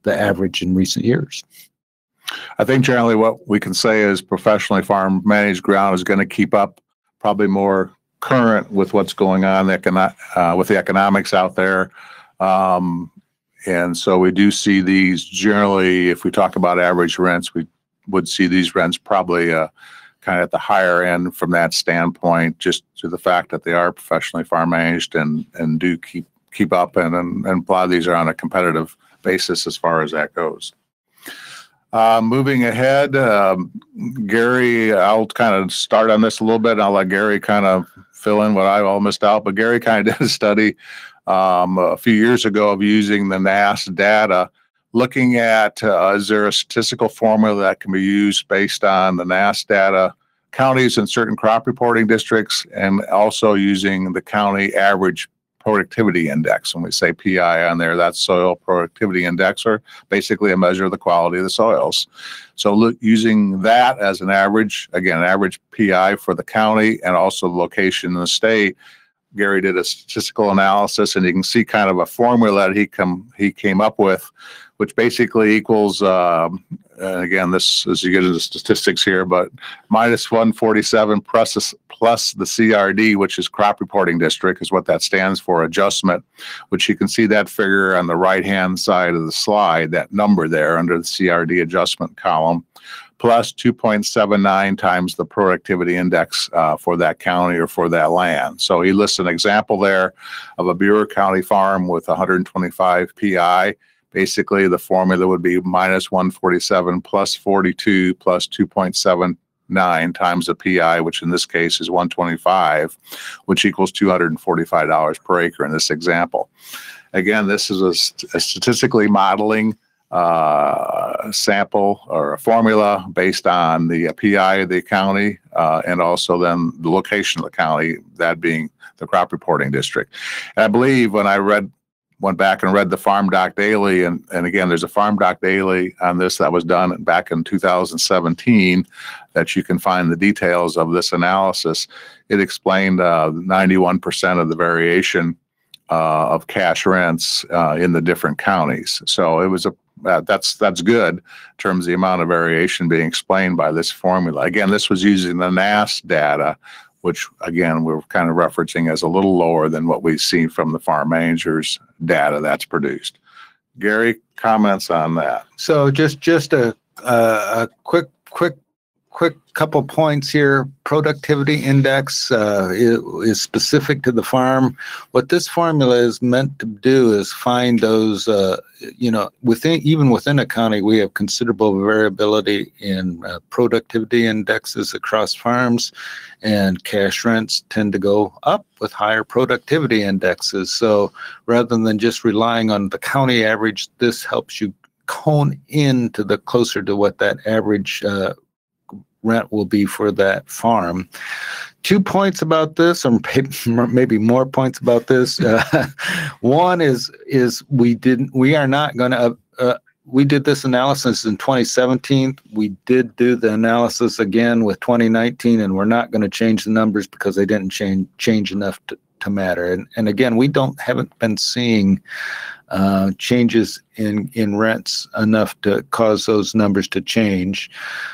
the average in recent years. I think generally what we can say is professionally farm managed ground is going to keep up, probably more current with what's going on with the economics out there. And so we do see these generally, if we talk about average rents, we would see these rents probably kind of at the higher end from that standpoint, just to the fact that they are professionally farm managed and do keep up, and a lot of these are on a competitive basis as far as that goes. Moving ahead, Gary, I'll kind of start on this a little bit, and I'll let Gary kind of fill in what I all missed out. But Gary kind of did a study a few years ago of using the NASS data, looking at is there a statistical formula that can be used based on the NASS data, counties and certain crop reporting districts, and also using the county average productivity index. When we say PI on there, that's soil productivity index, or basically a measure of the quality of the soils. So using that as an average, again, an average PI for the county and also the location in the state, Gary did a statistical analysis, and you can see kind of a formula that he came up with, which basically equals, and again, this as you get into statistics here, but minus 147 plus the CRD, which is crop reporting district, is what that stands for, adjustment, which you can see that figure on the right-hand side of the slide, that number there under the CRD adjustment column, plus 2.79 times the productivity index for that county or for that land. So he lists an example there of a Bureau County farm with 125 PI. Basically, the formula would be minus 147 plus 42 plus 2.79 times the PI, which in this case is 125, which equals $245 per acre in this example. Again, this is a statistically modeling sample or a formula based on the PI of the county and also then the location of the county, that being the crop reporting district. And I believe when I went back and read the FarmDoc Daily, and again, there's a FarmDoc Daily on this that was done back in 2017 that you can find the details of this analysis. It explained 91% of the variation of cash rents in the different counties. So it was that's good in terms of the amount of variation being explained by this formula. Again, this was using the NAS data, which again we're kind of referencing as a little lower than what we've seen from the farm managers data that's produced. Gary, comments on that? So just a quick couple points here. Productivity index is specific to the farm. What this formula is meant to do is find those, even within a county, we have considerable variability in productivity indexes across farms, and cash rents tend to go up with higher productivity indexes. So rather than just relying on the county average, this helps you hone in to the closer to what that average rent will be for that farm. 2 points about this, or maybe more points about this. One is we did this analysis in 2017. We did do the analysis again with 2019, and we're not going to change the numbers because they didn't change enough to matter. And again, we haven't been seeing changes in rents enough to cause those numbers to change.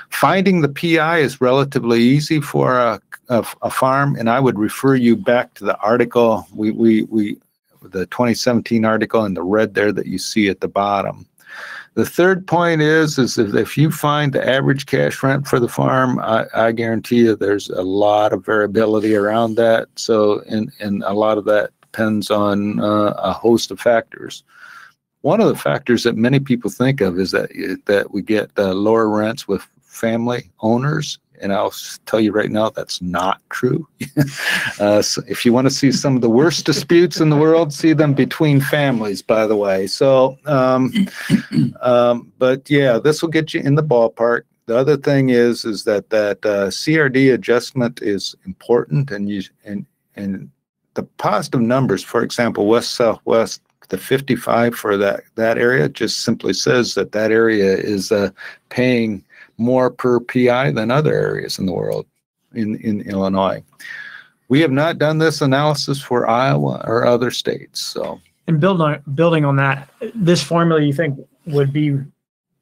Finding the PI is relatively easy for a farm, and I would refer you back to the article, the 2017 article in the red there that you see at the bottom. The third point is if you find the average cash rent for the farm, I guarantee you there's a lot of variability around that. So, and a lot of that depends on a host of factors. One of the factors that many people think of is that we get lower rents with family owners, and I'll tell you right now that's not true. So if you want to see some of the worst disputes in the world, see them between families, by the way. So, but yeah, this will get you in the ballpark. The other thing is that CRD adjustment is important, and the positive numbers, for example, west southwest, the 55 for that area just simply says that area is paying more per PI than other areas in the world in Illinois. We have not done this analysis for Iowa or other states. So, and building on that, this formula you think would be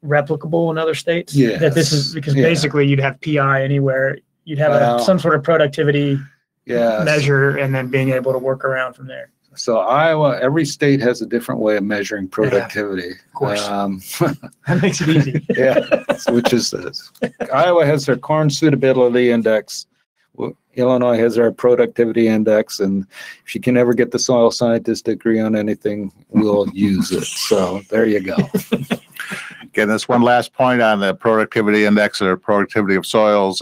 replicable in other states? Yes. That this is because basically you'd have PI anywhere, you'd have some sort of productivity measure, and then being able to work around from there. So Iowa, every state has a different way of measuring productivity. Of course. That makes it easy. Yeah, which is this. Iowa has their corn suitability index. Illinois has our productivity index, and if you can ever get the soil scientist to agree on anything, we'll use it. So there you go. Again, this one last point on the productivity index or productivity of soils.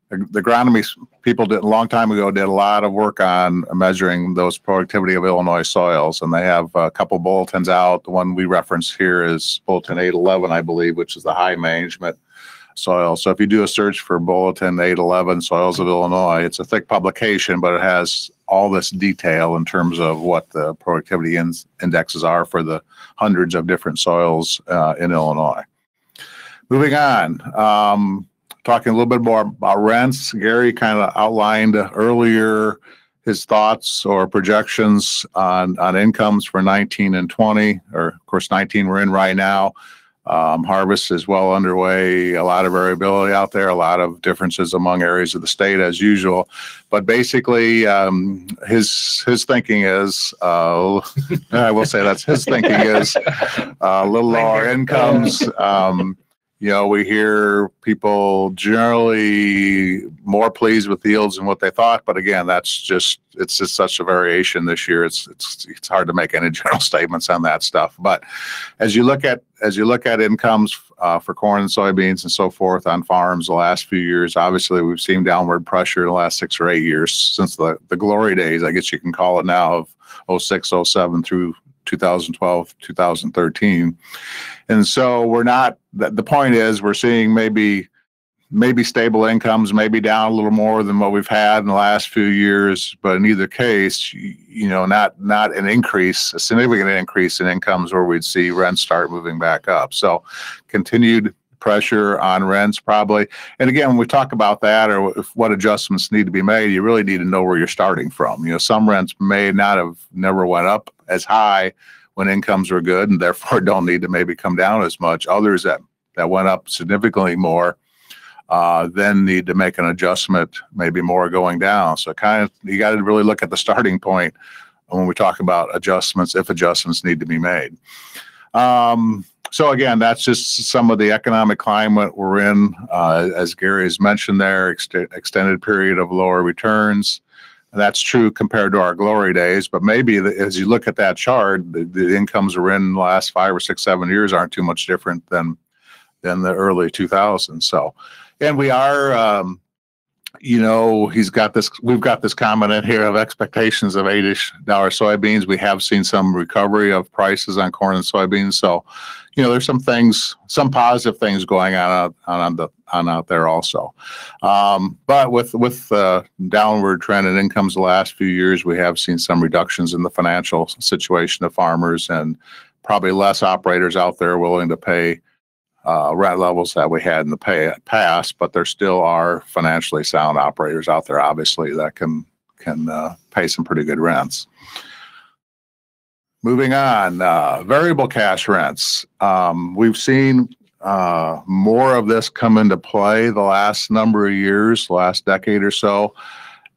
The agronomy people did a long time ago did a lot of work on measuring those productivity of Illinois soils, and they have a couple bulletins out. The one we reference here is Bulletin 811, I believe, which is the high management soil. So if you do a search for Bulletin 811 Soils of Illinois, it's a thick publication, but it has all this detail in terms of what the productivity indexes are for the hundreds of different soils in Illinois. Moving on. Talking a little bit more about rents, Gary kind of outlined earlier his thoughts or projections on incomes for 19 and 20, or of course 19 we're in right now. Harvest is well underway, a lot of variability out there, a lot of differences among areas of the state as usual. But basically his thinking is, I will say that's his thinking is a little lower incomes. We hear people generally more pleased with yields than what they thought, but again, it's just such a variation this year. It's hard to make any general statements on that stuff. But as you look at incomes for corn and soybeans and so forth on farms the last few years, obviously we've seen downward pressure in the last 6 or 8 years since the glory days, I guess you can call it now, of 06, 07 through 2012, 2013. And so we're not, the point is we're seeing maybe stable incomes, maybe down a little more than what we've had in the last few years, but in either case, not a significant increase in incomes where we'd see rents start moving back up. So continued pressure on rents probably. And again, when we talk about that or what adjustments need to be made, you really need to know where you're starting from. Some rents may not have never went up as high when incomes were good and therefore don't need to maybe come down as much. Others that went up significantly more then need to make an adjustment, maybe more going down. So you got to really look at the starting point when we talk about adjustments, if adjustments need to be made. So again, that's just some of the economic climate we're in. As Gary has mentioned there, extended period of lower returns. And that's true compared to our glory days, but maybe as you look at that chart, the incomes we're in the last 5 or 6, 7 years aren't too much different than the early 2000s. So, and we are, we've got this comment in here of expectations of $8-ish soybeans. We have seen some recovery of prices on corn and soybeans. So, there's some positive things going on out there also. But with the downward trend in incomes the last few years, we have seen some reductions in the financial situation of farmers and probably less operators out there willing to pay rent levels that we had in the past, but there still are financially sound operators out there, obviously, that can pay some pretty good rents. Moving on, variable cash rents. We've seen more of this come into play the last number of years, last decade or so,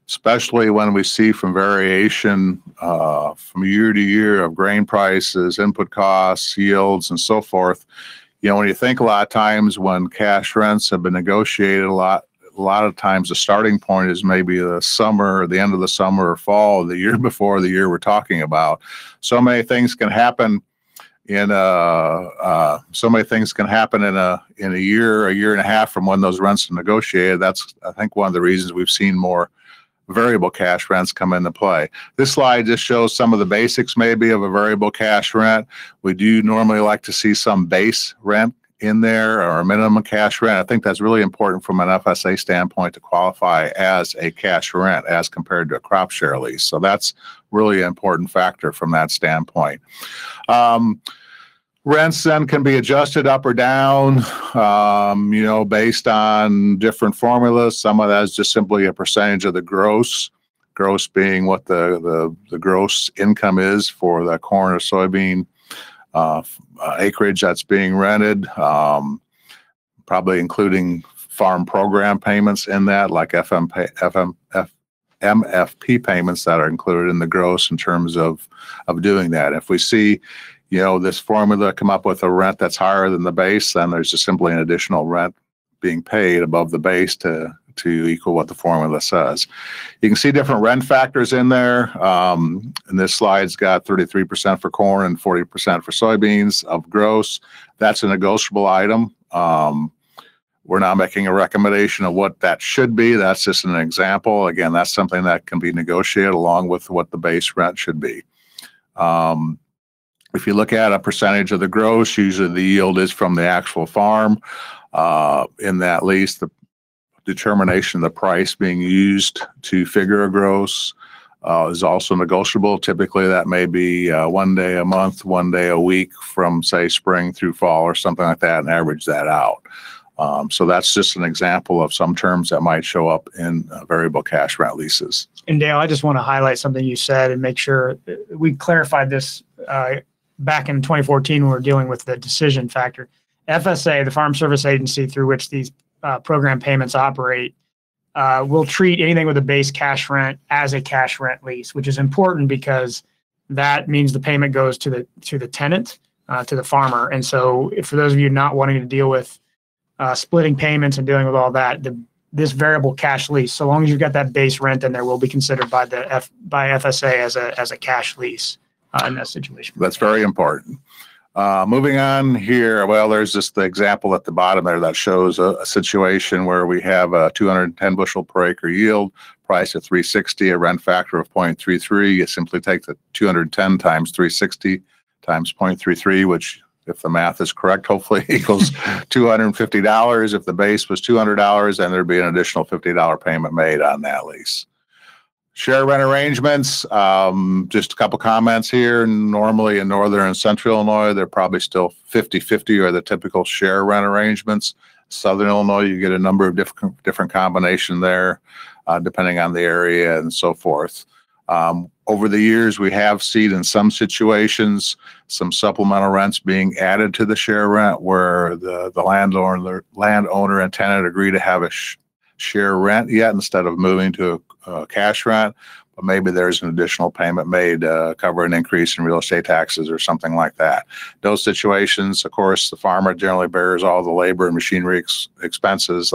especially when we see from variation from year to year of grain prices, input costs, yields, and so forth. When you think a lot of times when cash rents have been negotiated, a lot of times the starting point is maybe the summer, or the end of the summer or fall, the year before the year we're talking about. So many things can happen in a year and a half from when those rents are negotiated. That's, I think, one of the reasons we've seen more variable cash rents come into play. This slide just shows some of the basics maybe of a variable cash rent. We do normally like to see some base rent in there or a minimum cash rent. I think that's really important from an FSA standpoint to qualify as a cash rent as compared to a crop share lease. So that's really an important factor from that standpoint. Rents then can be adjusted up or down, based on different formulas. Some of that is just simply a percentage of the gross being what the gross income is for the corn or soybean acreage that's being rented, probably including farm program payments in that, like MFP payments that are included in the gross in terms of doing that. If we see this formula come up with a rent that's higher than the base, then there's just simply an additional rent being paid above the base to equal what the formula says. You can see different rent factors in there. And this slide's got 33% for corn and 40% for soybeans of gross. That's a negotiable item. We're not making a recommendation of what that should be. That's just an example. Again, that's something that can be negotiated along with what the base rent should be. If you look at a percentage of the gross, usually the yield is from the actual farm. In that lease, the determination of the price being used to figure a gross is also negotiable. Typically, that may be 1 day a month, 1 day a week from, say, spring through fall or something like that, and average that out. So that's just an example of some terms that might show up in variable cash rent leases. And Dale, I just want to highlight something you said and make sure we clarified this back in 2014 when we were dealing with the decision factor. FSA, the Farm Service Agency through which these program payments operate, will treat anything with a base cash rent as a cash rent lease, which is important because that means the payment goes to the tenant, to the farmer. And so for those of you not wanting to deal with splitting payments and dealing with all that, this variable cash lease, so long as you've got that base rent in there, will be considered by FSA as a cash lease in that situation. That's very important. Moving on here, well, there's just the example at the bottom there that shows a situation where we have a 210 bushel per acre yield, price at $360, a rent factor of 0.33. You simply take the 210 times 360 times 0.33, which, if the math is correct, hopefully equals $250. If the base was $200, then there'd be an additional $50 payment made on that lease. Share rent arrangements, just a couple comments here. Normally in northern and central Illinois, they're probably still 50-50 or the typical share rent arrangements. Southern Illinois, you get a number of different combination there, depending on the area and so forth. Over the years, we have seen in some situations some supplemental rents being added to the share rent where the landowner and tenant agree to have a share rent yet instead of moving to a cash rent, but maybe there's an additional payment made to cover an increase in real estate taxes or something like that. Those situations, of course, the farmer generally bears all the labor and machinery expenses,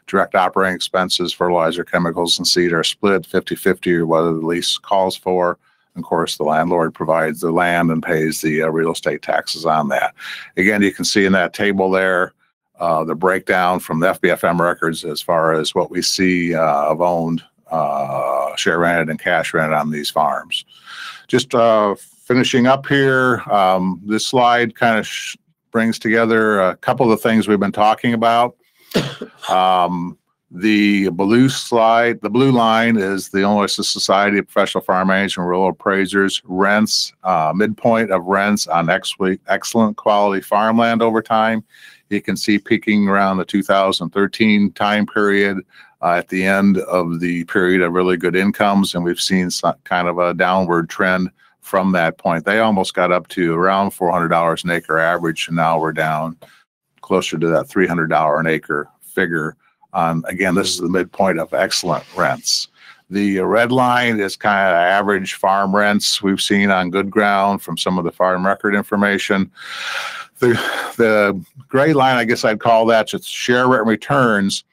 direct operating expenses, fertilizer, chemicals, and seed are split 50-50 or whether the lease calls for. Of course, the landlord provides the land and pays the real estate taxes on that. Again, you can see in that table there, the breakdown from the FBFM records as far as what we see of owned, share rented and cash rented on these farms. Just finishing up here, this slide kind of brings together a couple of the things we've been talking about. The blue line is the Illinois Society of Professional Farm Managers and Rural Appraisers rents, midpoint of rents on excellent quality farmland over time. You can see peaking around the 2013 time period at the end of the period of really good incomes, and we've seen some kind of a downward trend from that point. They almost got up to around $400 an acre average, and now we're down closer to that $300 an acre figure. Again, this is the midpoint of excellent rents. The red line is kind of average farm rents we've seen on good ground from some of the farm record information. The gray line, I guess I'd call that just share rent returns.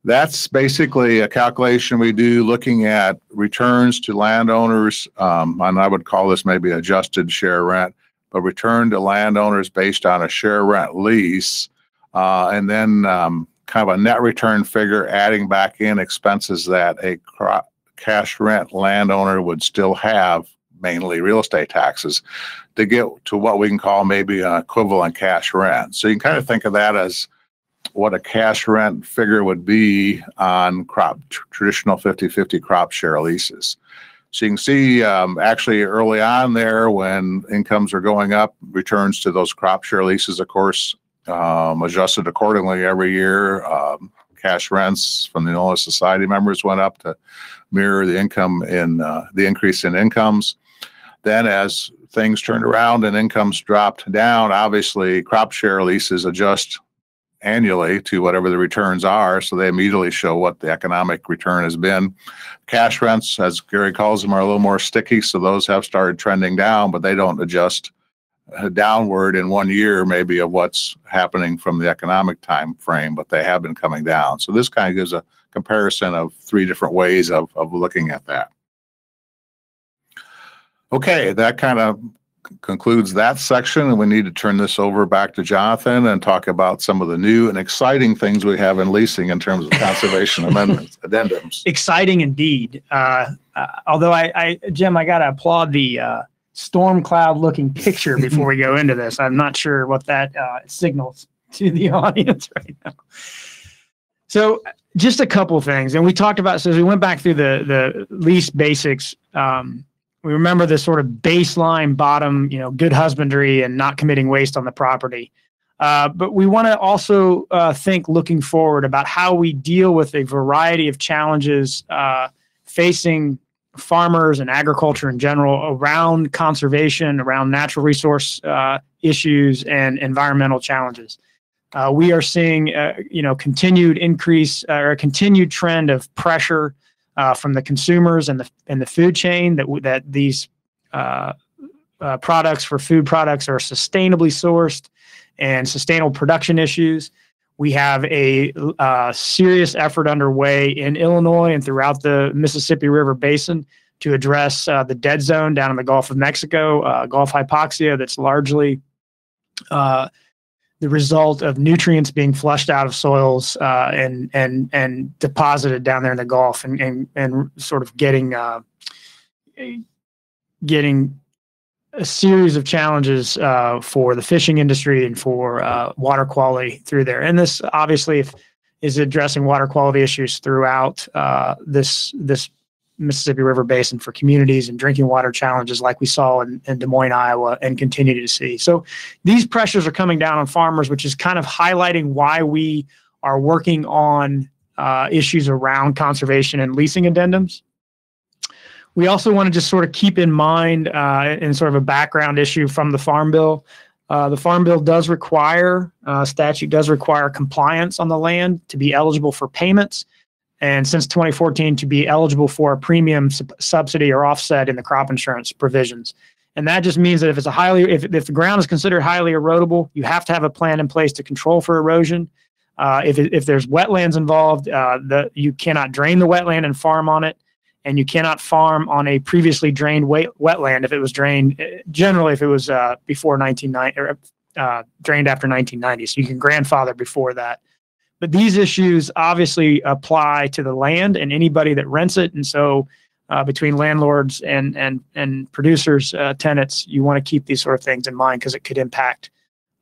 That's basically a calculation we do looking at returns to landowners, and I would call this maybe adjusted share rent, but return to landowners based on a share rent lease, and then kind of a net return figure adding back in expenses that a cash rent landowner would still have, mainly real estate taxes, to get to what we can call maybe an equivalent cash rent. So you can kind of think of that as what a cash rent figure would be on traditional 50-50 crop share leases. So you can see actually early on there when incomes are going up, returns to those crop share leases, of course, adjusted accordingly every year. Cash rents from the Illinois Society members went up to mirror the income in the increase in incomes. Then as things turned around and incomes dropped down, obviously crop share leases adjust annually to whatever the returns are, so they immediately show what the economic return has been. Cash rents, as Gary calls them, are a little more sticky, so those have started trending down, but they don't adjust downward in 1 year maybe of what's happening from the economic time frame, but they have been coming down. So this kind of gives a comparison of three different ways of looking at that. Okay, that kind of concludes that section, and we need to turn this over back to Jonathan and talk about some of the new and exciting things we have in leasing in terms of conservation amendments, addendums. Exciting indeed. Although Jim, I got to applaud the storm cloud looking picture before we go into this. I'm not sure what that signals to the audience right now. So just a couple of things. And we talked about, so as we went back through the lease basics, we remember the sort of baseline bottom, good husbandry and not committing waste on the property. But we want to also think looking forward about how we deal with a variety of challenges facing farmers and agriculture in general around conservation, around natural resource issues and environmental challenges. We are seeing, continued increase or a continued trend of pressure from the consumers and the food chain that these products for food products are sustainably sourced and sustainable production issues. We have a serious effort underway in Illinois and throughout the Mississippi River Basin to address the dead zone down in the Gulf of Mexico, Gulf hypoxia that's largely the result of nutrients being flushed out of soils and deposited down there in the Gulf and sort of getting a series of challenges for the fishing industry and for water quality through there. And this obviously is addressing water quality issues throughout this Mississippi River Basin for communities and drinking water challenges like we saw in Des Moines, Iowa, and continue to see. So these pressures are coming down on farmers, which is kind of highlighting why we are working on issues around conservation and leasing addendums. We also want to just sort of keep in mind in sort of a background issue from the Farm Bill. The Farm Bill does require, statute does require compliance on the land to be eligible for payments. And since 2014, to be eligible for a premium subsidy or offset in the crop insurance provisions. And that just means that if it's if the ground is considered highly erodible, you have to have a plan in place to control for erosion. If there's wetlands involved, you cannot drain the wetland and farm on it. And you cannot farm on a previously drained wetland if it was drained, generally if it was before 1990 or drained after 1990. So you can grandfather before that. But these issues obviously apply to the land and anybody that rents it. And so between landlords and producers, tenants, you want to keep these sort of things in mind because it could impact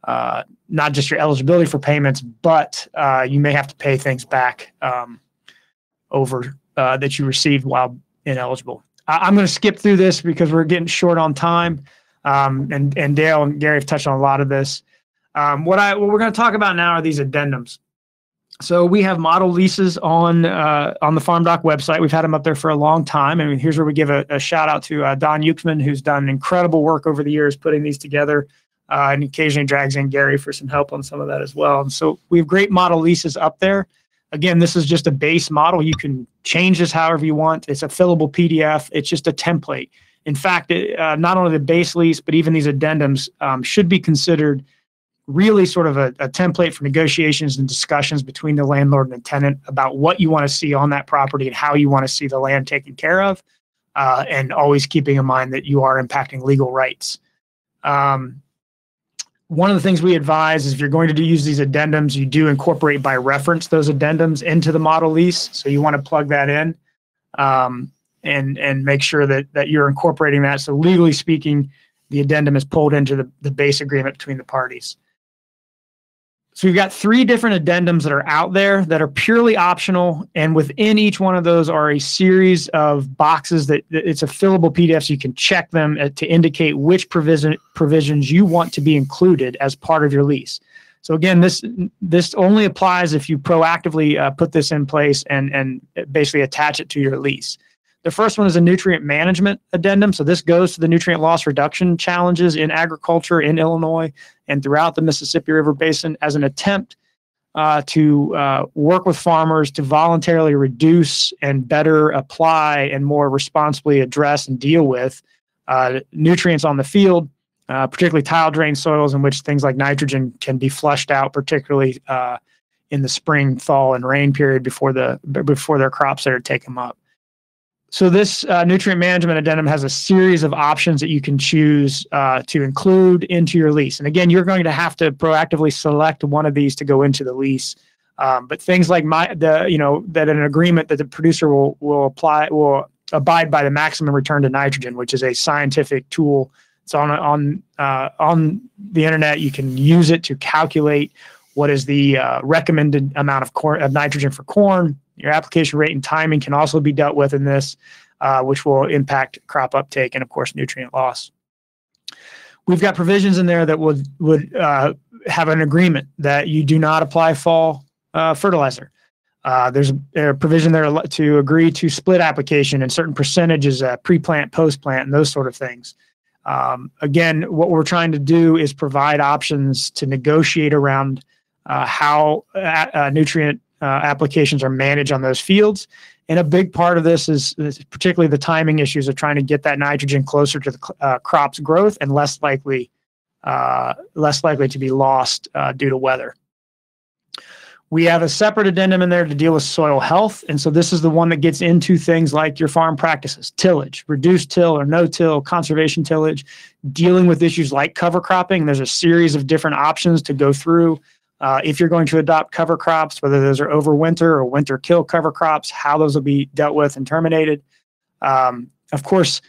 not just your eligibility for payments, but you may have to pay things back over that you received while ineligible. I'm going to skip through this because we're getting short on time. And Dale and Gary have touched on a lot of this. What we're going to talk about now are these addendums. So we have model leases on the FarmDoc website. We've had them up there for a long time. And here's where we give a shout out to Don Euchman, who's done incredible work over the years putting these together. And occasionally drags in Gary for some help on some of that as well. And so we have great model leases up there. Again, this is just a base model. You can change this however you want. It's a fillable PDF. It's just a template. In fact, not only the base lease, but even these addendums should be considered really sort of a template for negotiations and discussions between the landlord and the tenant about what you want to see on that property and how you want to see the land taken care of, and always keeping in mind that you are impacting legal rights. One of the things we advise is if you're going to use these addendums, you do incorporate by reference those addendums into the model lease. So you want to plug that in and make sure that you're incorporating that. So legally speaking, the addendum is pulled into the base agreement between the parties. So we've got 3 different addendums that are out there that are purely optional. And within each one of those are a series of boxes that it's a fillable PDF. So you can check them to indicate which provisions you want to be included as part of your lease. So again, this only applies if you proactively put this in place and basically attach it to your lease. The first one is a nutrient management addendum. So this goes to the nutrient loss reduction challenges in agriculture in Illinois and throughout the Mississippi River Basin as an attempt to work with farmers to voluntarily reduce and better apply and more responsibly address and deal with nutrients on the field, particularly tile drain soils in which things like nitrogen can be flushed out, particularly in the spring, fall, and rain period before their crops that are taken up. So this nutrient management addendum has a series of options that you can choose to include into your lease. And again, you're going to have to proactively select one of these to go into the lease. But things like that an agreement that the producer will abide by the maximum return to nitrogen, which is a scientific tool. It's on the internet. You can use it to calculate what is the recommended amount of nitrogen for corn. Your application rate and timing can also be dealt with in this, which will impact crop uptake and, of course, nutrient loss. We've got provisions in there that would have an agreement that you do not apply fall fertilizer. There's a provision there to agree to split application and certain percentages, pre-plant, post-plant, and those sort of things. Again, what we're trying to do is provide options to negotiate around how nutrient applications are managed on those fields. And a big part of this is particularly the timing issues of trying to get that nitrogen closer to the crop's growth and less likely to be lost due to weather. We have a separate addendum in there to deal with soil health. And so this is the one that gets into things like your farm practices, tillage, reduced till or no till, conservation tillage, dealing with issues like cover cropping. There's a series of different options to go through. If you're going to adopt cover crops, whether those are overwinter or winter kill cover crops, how those will be dealt with and terminated. Of course,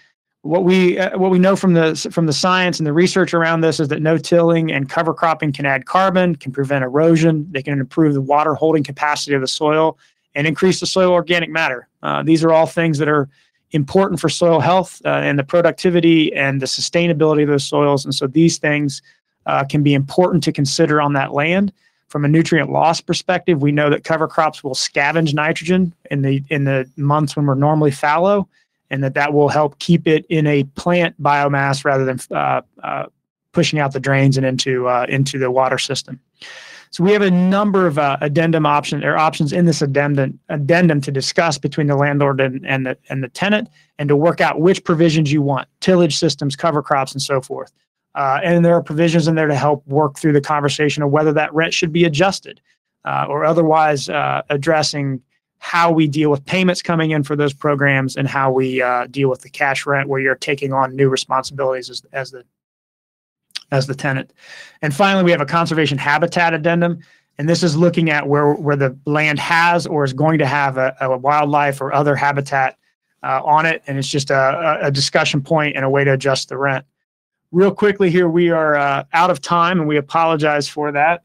what we know from the science and the research around this is that no-tilling and cover cropping can add carbon, can prevent erosion, they can improve the water holding capacity of the soil, and increase the soil organic matter. These are all things that are important for soil health and the productivity and the sustainability of those soils. And so these things can be important to consider on that land. From a nutrient loss perspective, we know that cover crops will scavenge nitrogen in the months when we're normally fallow, and that will help keep it in a plant biomass rather than pushing out the drains and into the water system. So we have a number of addendum options in this addendum to discuss between the landlord and the tenant, and to work out which provisions you want: tillage systems, cover crops, and so forth. And there are provisions in there to help work through the conversation of whether that rent should be adjusted, or otherwise addressing how we deal with payments coming in for those programs, and how we deal with the cash rent where you're taking on new responsibilities as the tenant. And finally, we have a conservation habitat addendum, and this is looking at where the land has or is going to have a wildlife or other habitat on it, and it's just a discussion point and a way to adjust the rent. Real quickly here, we are out of time, and we apologize for that.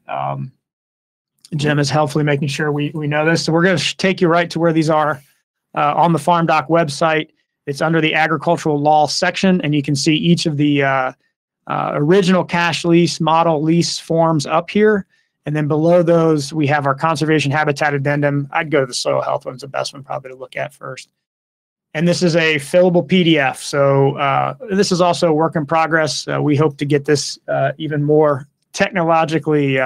Jim is helpfully making sure we know this. So we're going to take you right to where these are on the FarmDoc website. It's under the agricultural law section, and you can see each of the original cash lease, model lease forms up here. And then below those, we have our conservation habitat addendum. I'd go to the soil health one's the best one probably to look at first. And this is a fillable PDF. So this is also a work in progress. We hope to get this even more technologically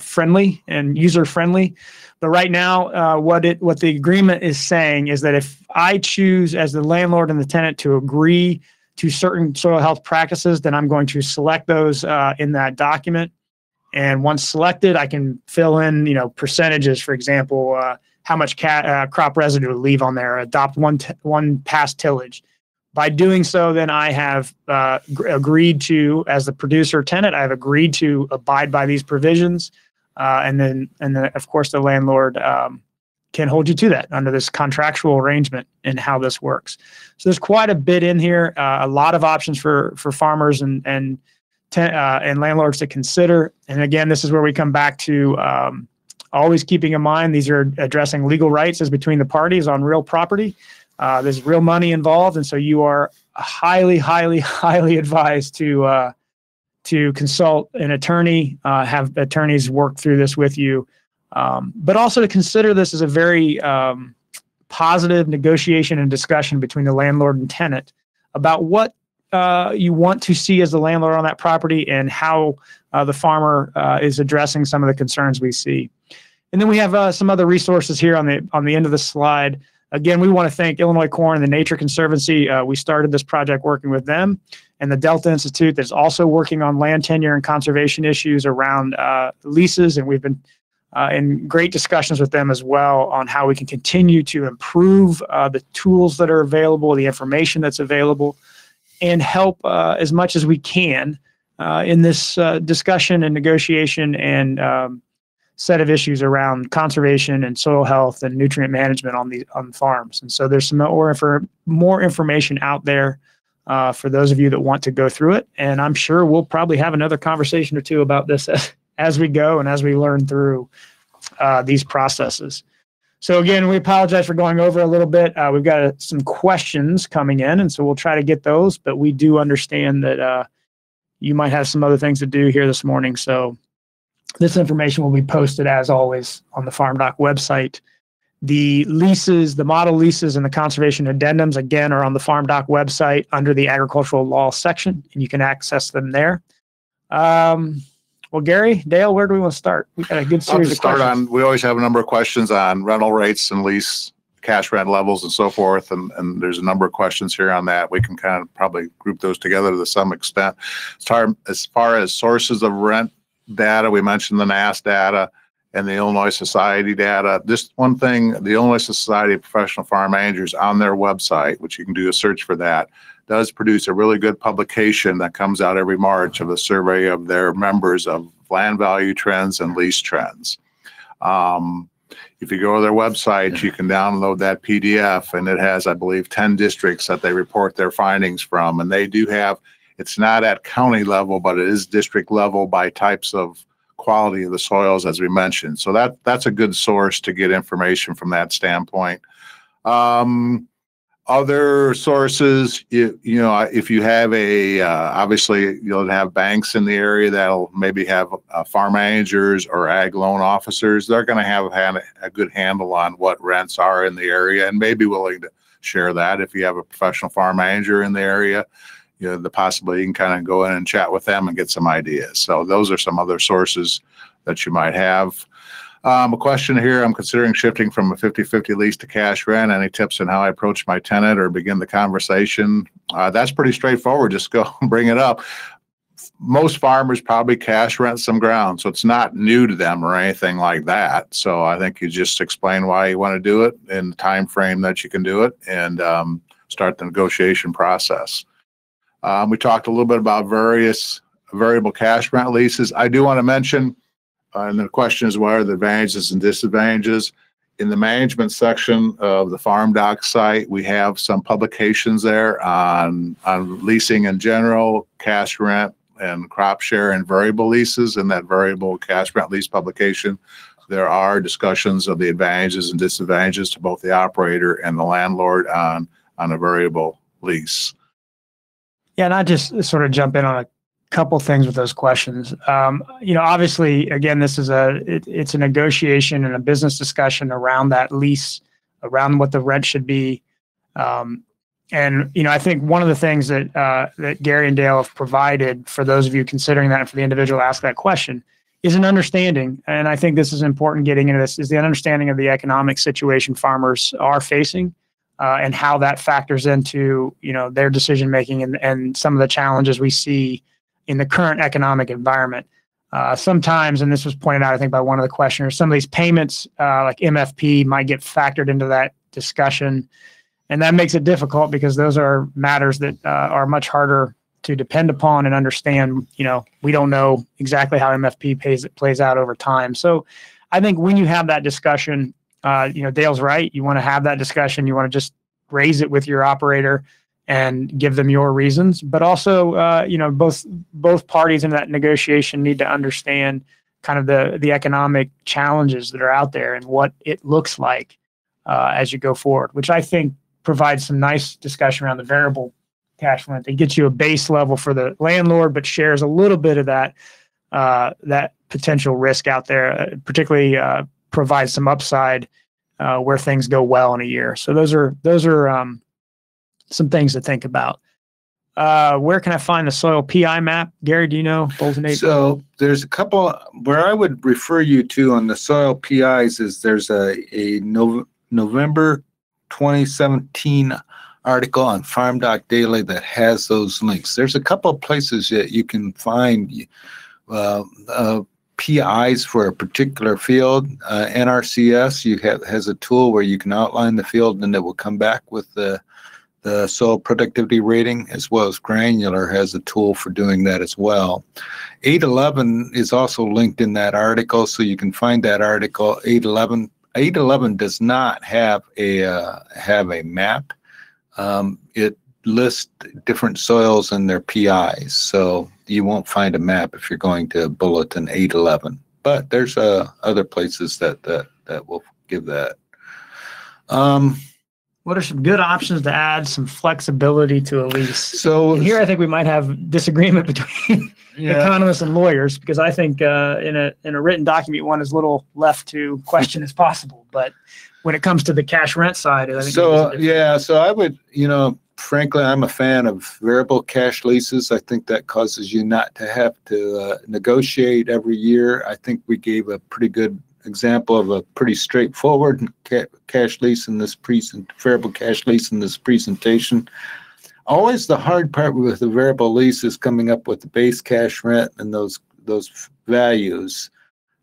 friendly and user friendly. But right now, what the agreement is saying is that if I choose as the landlord and the tenant to agree to certain soil health practices, then I'm going to select those in that document. And once selected, I can fill in, percentages, for example, how much crop residue to leave on there, adopt one past tillage. By doing so, then I have agreed to, as the producer tenant, I have agreed to abide by these provisions. And then, of course, the landlord can hold you to that under this contractual arrangement and how this works. So there's quite a bit in here, a lot of options for farmers and landlords to consider. And again, this is where we come back to always keeping in mind these are addressing legal rights as between the parties on real property. There's real money involved, and so you are highly, highly, highly advised to consult an attorney, have attorneys work through this with you, but also to consider this as a very positive negotiation and discussion between the landlord and tenant about what you want to see as the landlord on that property and how the farmer is addressing some of the concerns we see. And then we have some other resources here on the end of the slide. Again, we want to thank Illinois Corn and the Nature Conservancy. We started this project working with them, and the Delta Institute that's also working on land tenure and conservation issues around leases. And we've been in great discussions with them as well on how we can continue to improve the tools that are available, the information that's available, and help as much as we can in this discussion and negotiation and set of issues around conservation and soil health and nutrient management on farms. And so there's some more information out there for those of you that want to go through it. And I'm sure we'll probably have another conversation or two about this as we go and as we learn through these processes. So again, we apologize for going over a little bit. We've got some questions coming in, and so we'll try to get those, but we do understand that you might have some other things to do here this morning. So this information will be posted, as always, on the FarmDoc website. The leases, the model leases, and the conservation addendums, again, are on the FarmDoc website under the agricultural law section, and you can access them there. Well, Gary, Dale, where do we want to start? We've got a good series of questions. We always have a number of questions on rental rates and lease cash rent levels and so forth, and there's a number of questions here on that. We can kind of probably group those together to some extent. As far as sources of rent data, we mentioned the NASS data and the Illinois Society data. This one thing, the Illinois Society of Professional Farm Managers on their website, which you can do a search for that, does produce a really good publication that comes out every March of a survey of their members of land value trends and lease trends. If you go to their website, you can download that PDF, and it has, I believe, 10 districts that they report their findings from. And they do have, it's not at county level, but it is district level by types of quality of the soils, as we mentioned. So that's a good source to get information from that standpoint. Other sources, if you have obviously you'll have banks in the area that'll maybe have farm managers or ag loan officers. They're going to have a good handle on what rents are in the area and may be willing to share that. If you have a professional farm manager in the area, the possibility you can kind of go in and chat with them and get some ideas. So those are some other sources that you might have. A question here, I'm considering shifting from a 50-50 lease to cash rent. Any tips on how I approach my tenant or begin the conversation? That's pretty straightforward. Just go and bring it up. Most farmers probably cash rent some ground, so it's not new to them or anything like that. So I think you just explain why you want to do it in the time frame that you can do it and start the negotiation process. We talked a little bit about various variable cash rent leases. I do want to mention, and the question is, what are the advantages and disadvantages? In the management section of the FarmDoc site, we have some publications there on leasing in general, cash rent, and crop share and variable leases. In that variable cash rent lease publication, there are discussions of the advantages and disadvantages to both the operator and the landlord on a variable lease. Yeah, and I just sort of jump in on a couple things with those questions. Obviously, again, this is it's a negotiation and a business discussion around that lease, around what the rent should be. I think one of the things that Gary and Dale have provided for those of you considering that and for the individual ask that question is an understanding. And I think this is important getting into this, is the understanding of the economic situation farmers are facing and how that factors into, their decision making and some of the challenges we see in the current economic environment. Sometimes, and this was pointed out, I think, by one of the questioners, some of these payments like MFP might get factored into that discussion. And that makes it difficult because those are matters that are much harder to depend upon and understand. We don't know exactly how MFP plays out over time. So I think when you have that discussion, Dale's right. You want to have that discussion. You want to just raise it with your operator and give them your reasons, but also, both parties in that negotiation need to understand kind of the economic challenges that are out there and what it looks like as you go forward, which I think provides some nice discussion around the variable cash rent. It gets you a base level for the landlord, but shares a little bit of that potential risk out there, particularly provides some upside where things go well in a year. So those are some things to think about. Where can I find the soil PI map? Gary, do you know? So there's a couple where I would refer you to on the soil PIs is there's a November 2017 article on FarmDoc Daily that has those links. There's a couple of places that you can find PIs for a particular field. NRCS has a tool where you can outline the field and it will come back with the soil productivity rating, as well as Granular has a tool for doing that as well. 811 is also linked in that article, so you can find that article. 811 does not have a map. It lists different soils and their PIs, so you won't find a map if you're going to Bulletin 811. But there's other places that will give that. What are some good options to add some flexibility to a lease? So and here I think we might have disagreement between economists and lawyers, because I think in a written document you want as little left to question as possible. But when it comes to the cash rent side, I think so I would, frankly, I'm a fan of variable cash leases. I think that causes you not to have to negotiate every year. I think we gave a pretty good example of a pretty straightforward cash lease in this variable cash lease in this presentation. Always the hard part with the variable lease is coming up with the base cash rent and those values.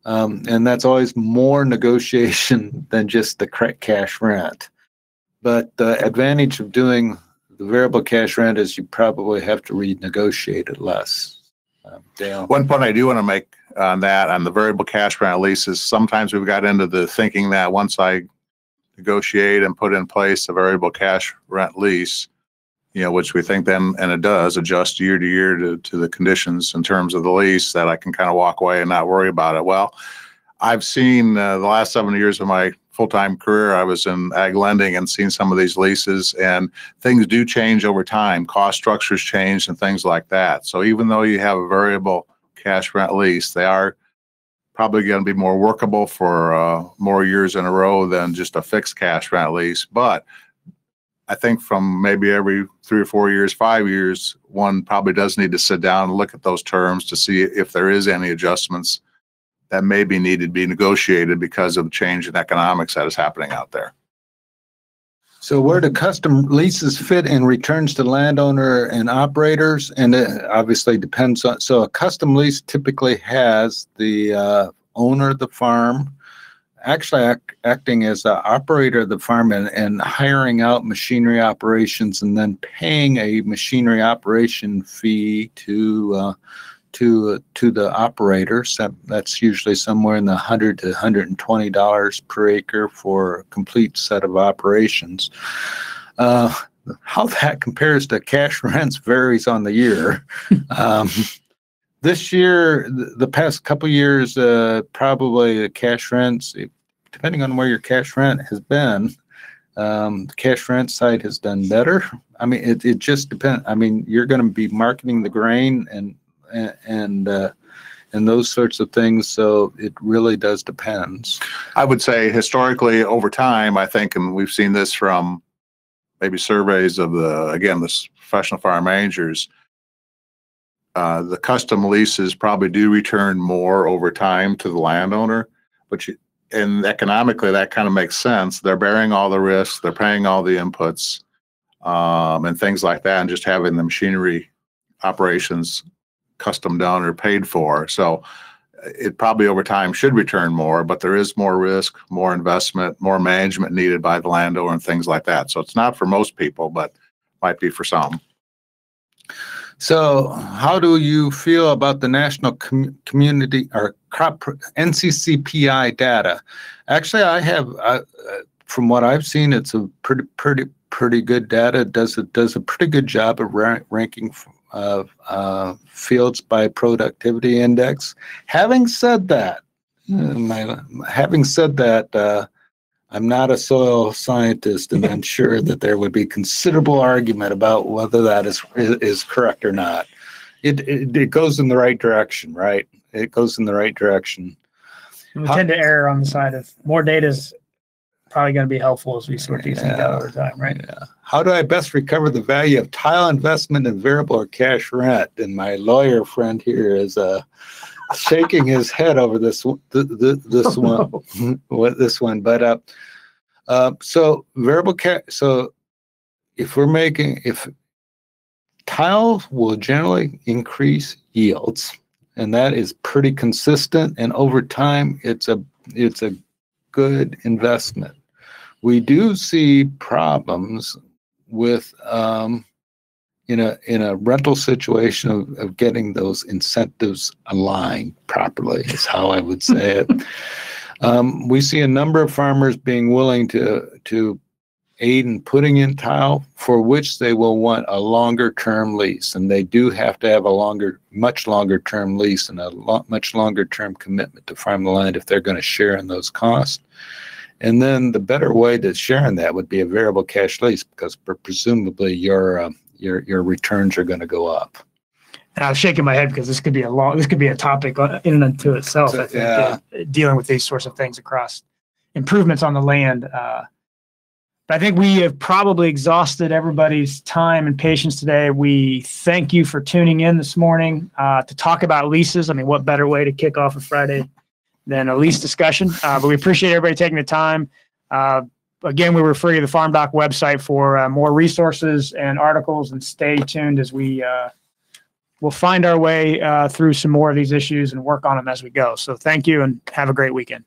And that's always more negotiation than just the cash rent. But the advantage of doing the variable cash rent is you probably have to renegotiate it less. Dale. One point I do want to make on the variable cash rent leases, sometimes we've got into the thinking that once I negotiate and put in place a variable cash rent lease, which we think then, and it does adjust year to year to the conditions in terms of the lease, that I can kind of walk away and not worry about it. Well, I've seen the last 7 years of my full-time career, I was in ag lending and seen some of these leases, and things do change over time. Cost structures change and things like that. So even though you have a variable cash rent lease, they are probably going to be more workable for more years in a row than just a fixed cash rent lease. But I think from maybe every 3 or 4 years, 5 years, one probably does need to sit down and look at those terms to see if there is any adjustments that may be needed to be negotiated because of the change in economics that is happening out there. So where do custom leases fit in returns to landowner and operators? And it obviously depends on, so a custom lease typically has the owner of the farm actually acting as the operator of the farm and hiring out machinery operations and then paying a machinery operation fee to the operators. That's usually somewhere in the $100 to $120 per acre for a complete set of operations. How that compares to cash rents varies on the year. This year, the past couple years, probably the cash rents, depending on where your cash rent has been, the cash rent side has done better. I mean, it just depends. I mean, you're going to be marketing the grain and those sorts of things. So it really does depend. I would say historically over time, I think, and we've seen this from maybe surveys of the professional farm managers, the custom leases probably do return more over time to the landowner, and economically that kind of makes sense. They're bearing all the risks, they're paying all the inputs, and things like that, and just having the machinery operations custom done or paid for. So it probably over time should return more, but there is more risk, more investment, more management needed by the landowner and things like that. So it's not for most people, but might be for some. So how do you feel about the national community or crop NCCPI data? Actually, I have, from what I've seen, it's a pretty good data. It does a pretty good job of ranking fields by productivity index. Having said that, I'm not a soil scientist, and I'm sure that there would be considerable argument about whether that is correct or not. It goes in the right direction, right? It goes in the right direction. We tend to err on the side of more data is probably going to be helpful as we sort these things out over time, right? Yeah. How do I best recover the value of tile investment in variable or cash rent? And my lawyer friend here is shaking his head over this one. But so variable cash. So if tile will generally increase yields, and that is pretty consistent, and over time it's a good investment. We do see problems with in a rental situation of getting those incentives aligned properly, is how I would say it. We see a number of farmers being willing to aid in putting in tile, for which they will want a longer term lease, and they do have to have a much longer term lease and a much longer term commitment to farm the land if they're going to share in those costs. And then the better way to share in that would be a variable cash lease, because presumably your returns are going to go up. And I was shaking my head because this could be a topic in and unto itself. So, I think, dealing with these sorts of things across improvements on the land. But I think we have probably exhausted everybody's time and patience today. We thank you for tuning in this morning to talk about leases. I mean, what better way to kick off a Friday than a lease discussion? But we appreciate everybody taking the time. Again, we refer you to the FarmDoc website for more resources and articles, and stay tuned as we'll find our way through some more of these issues and work on them as we go. So thank you and have a great weekend.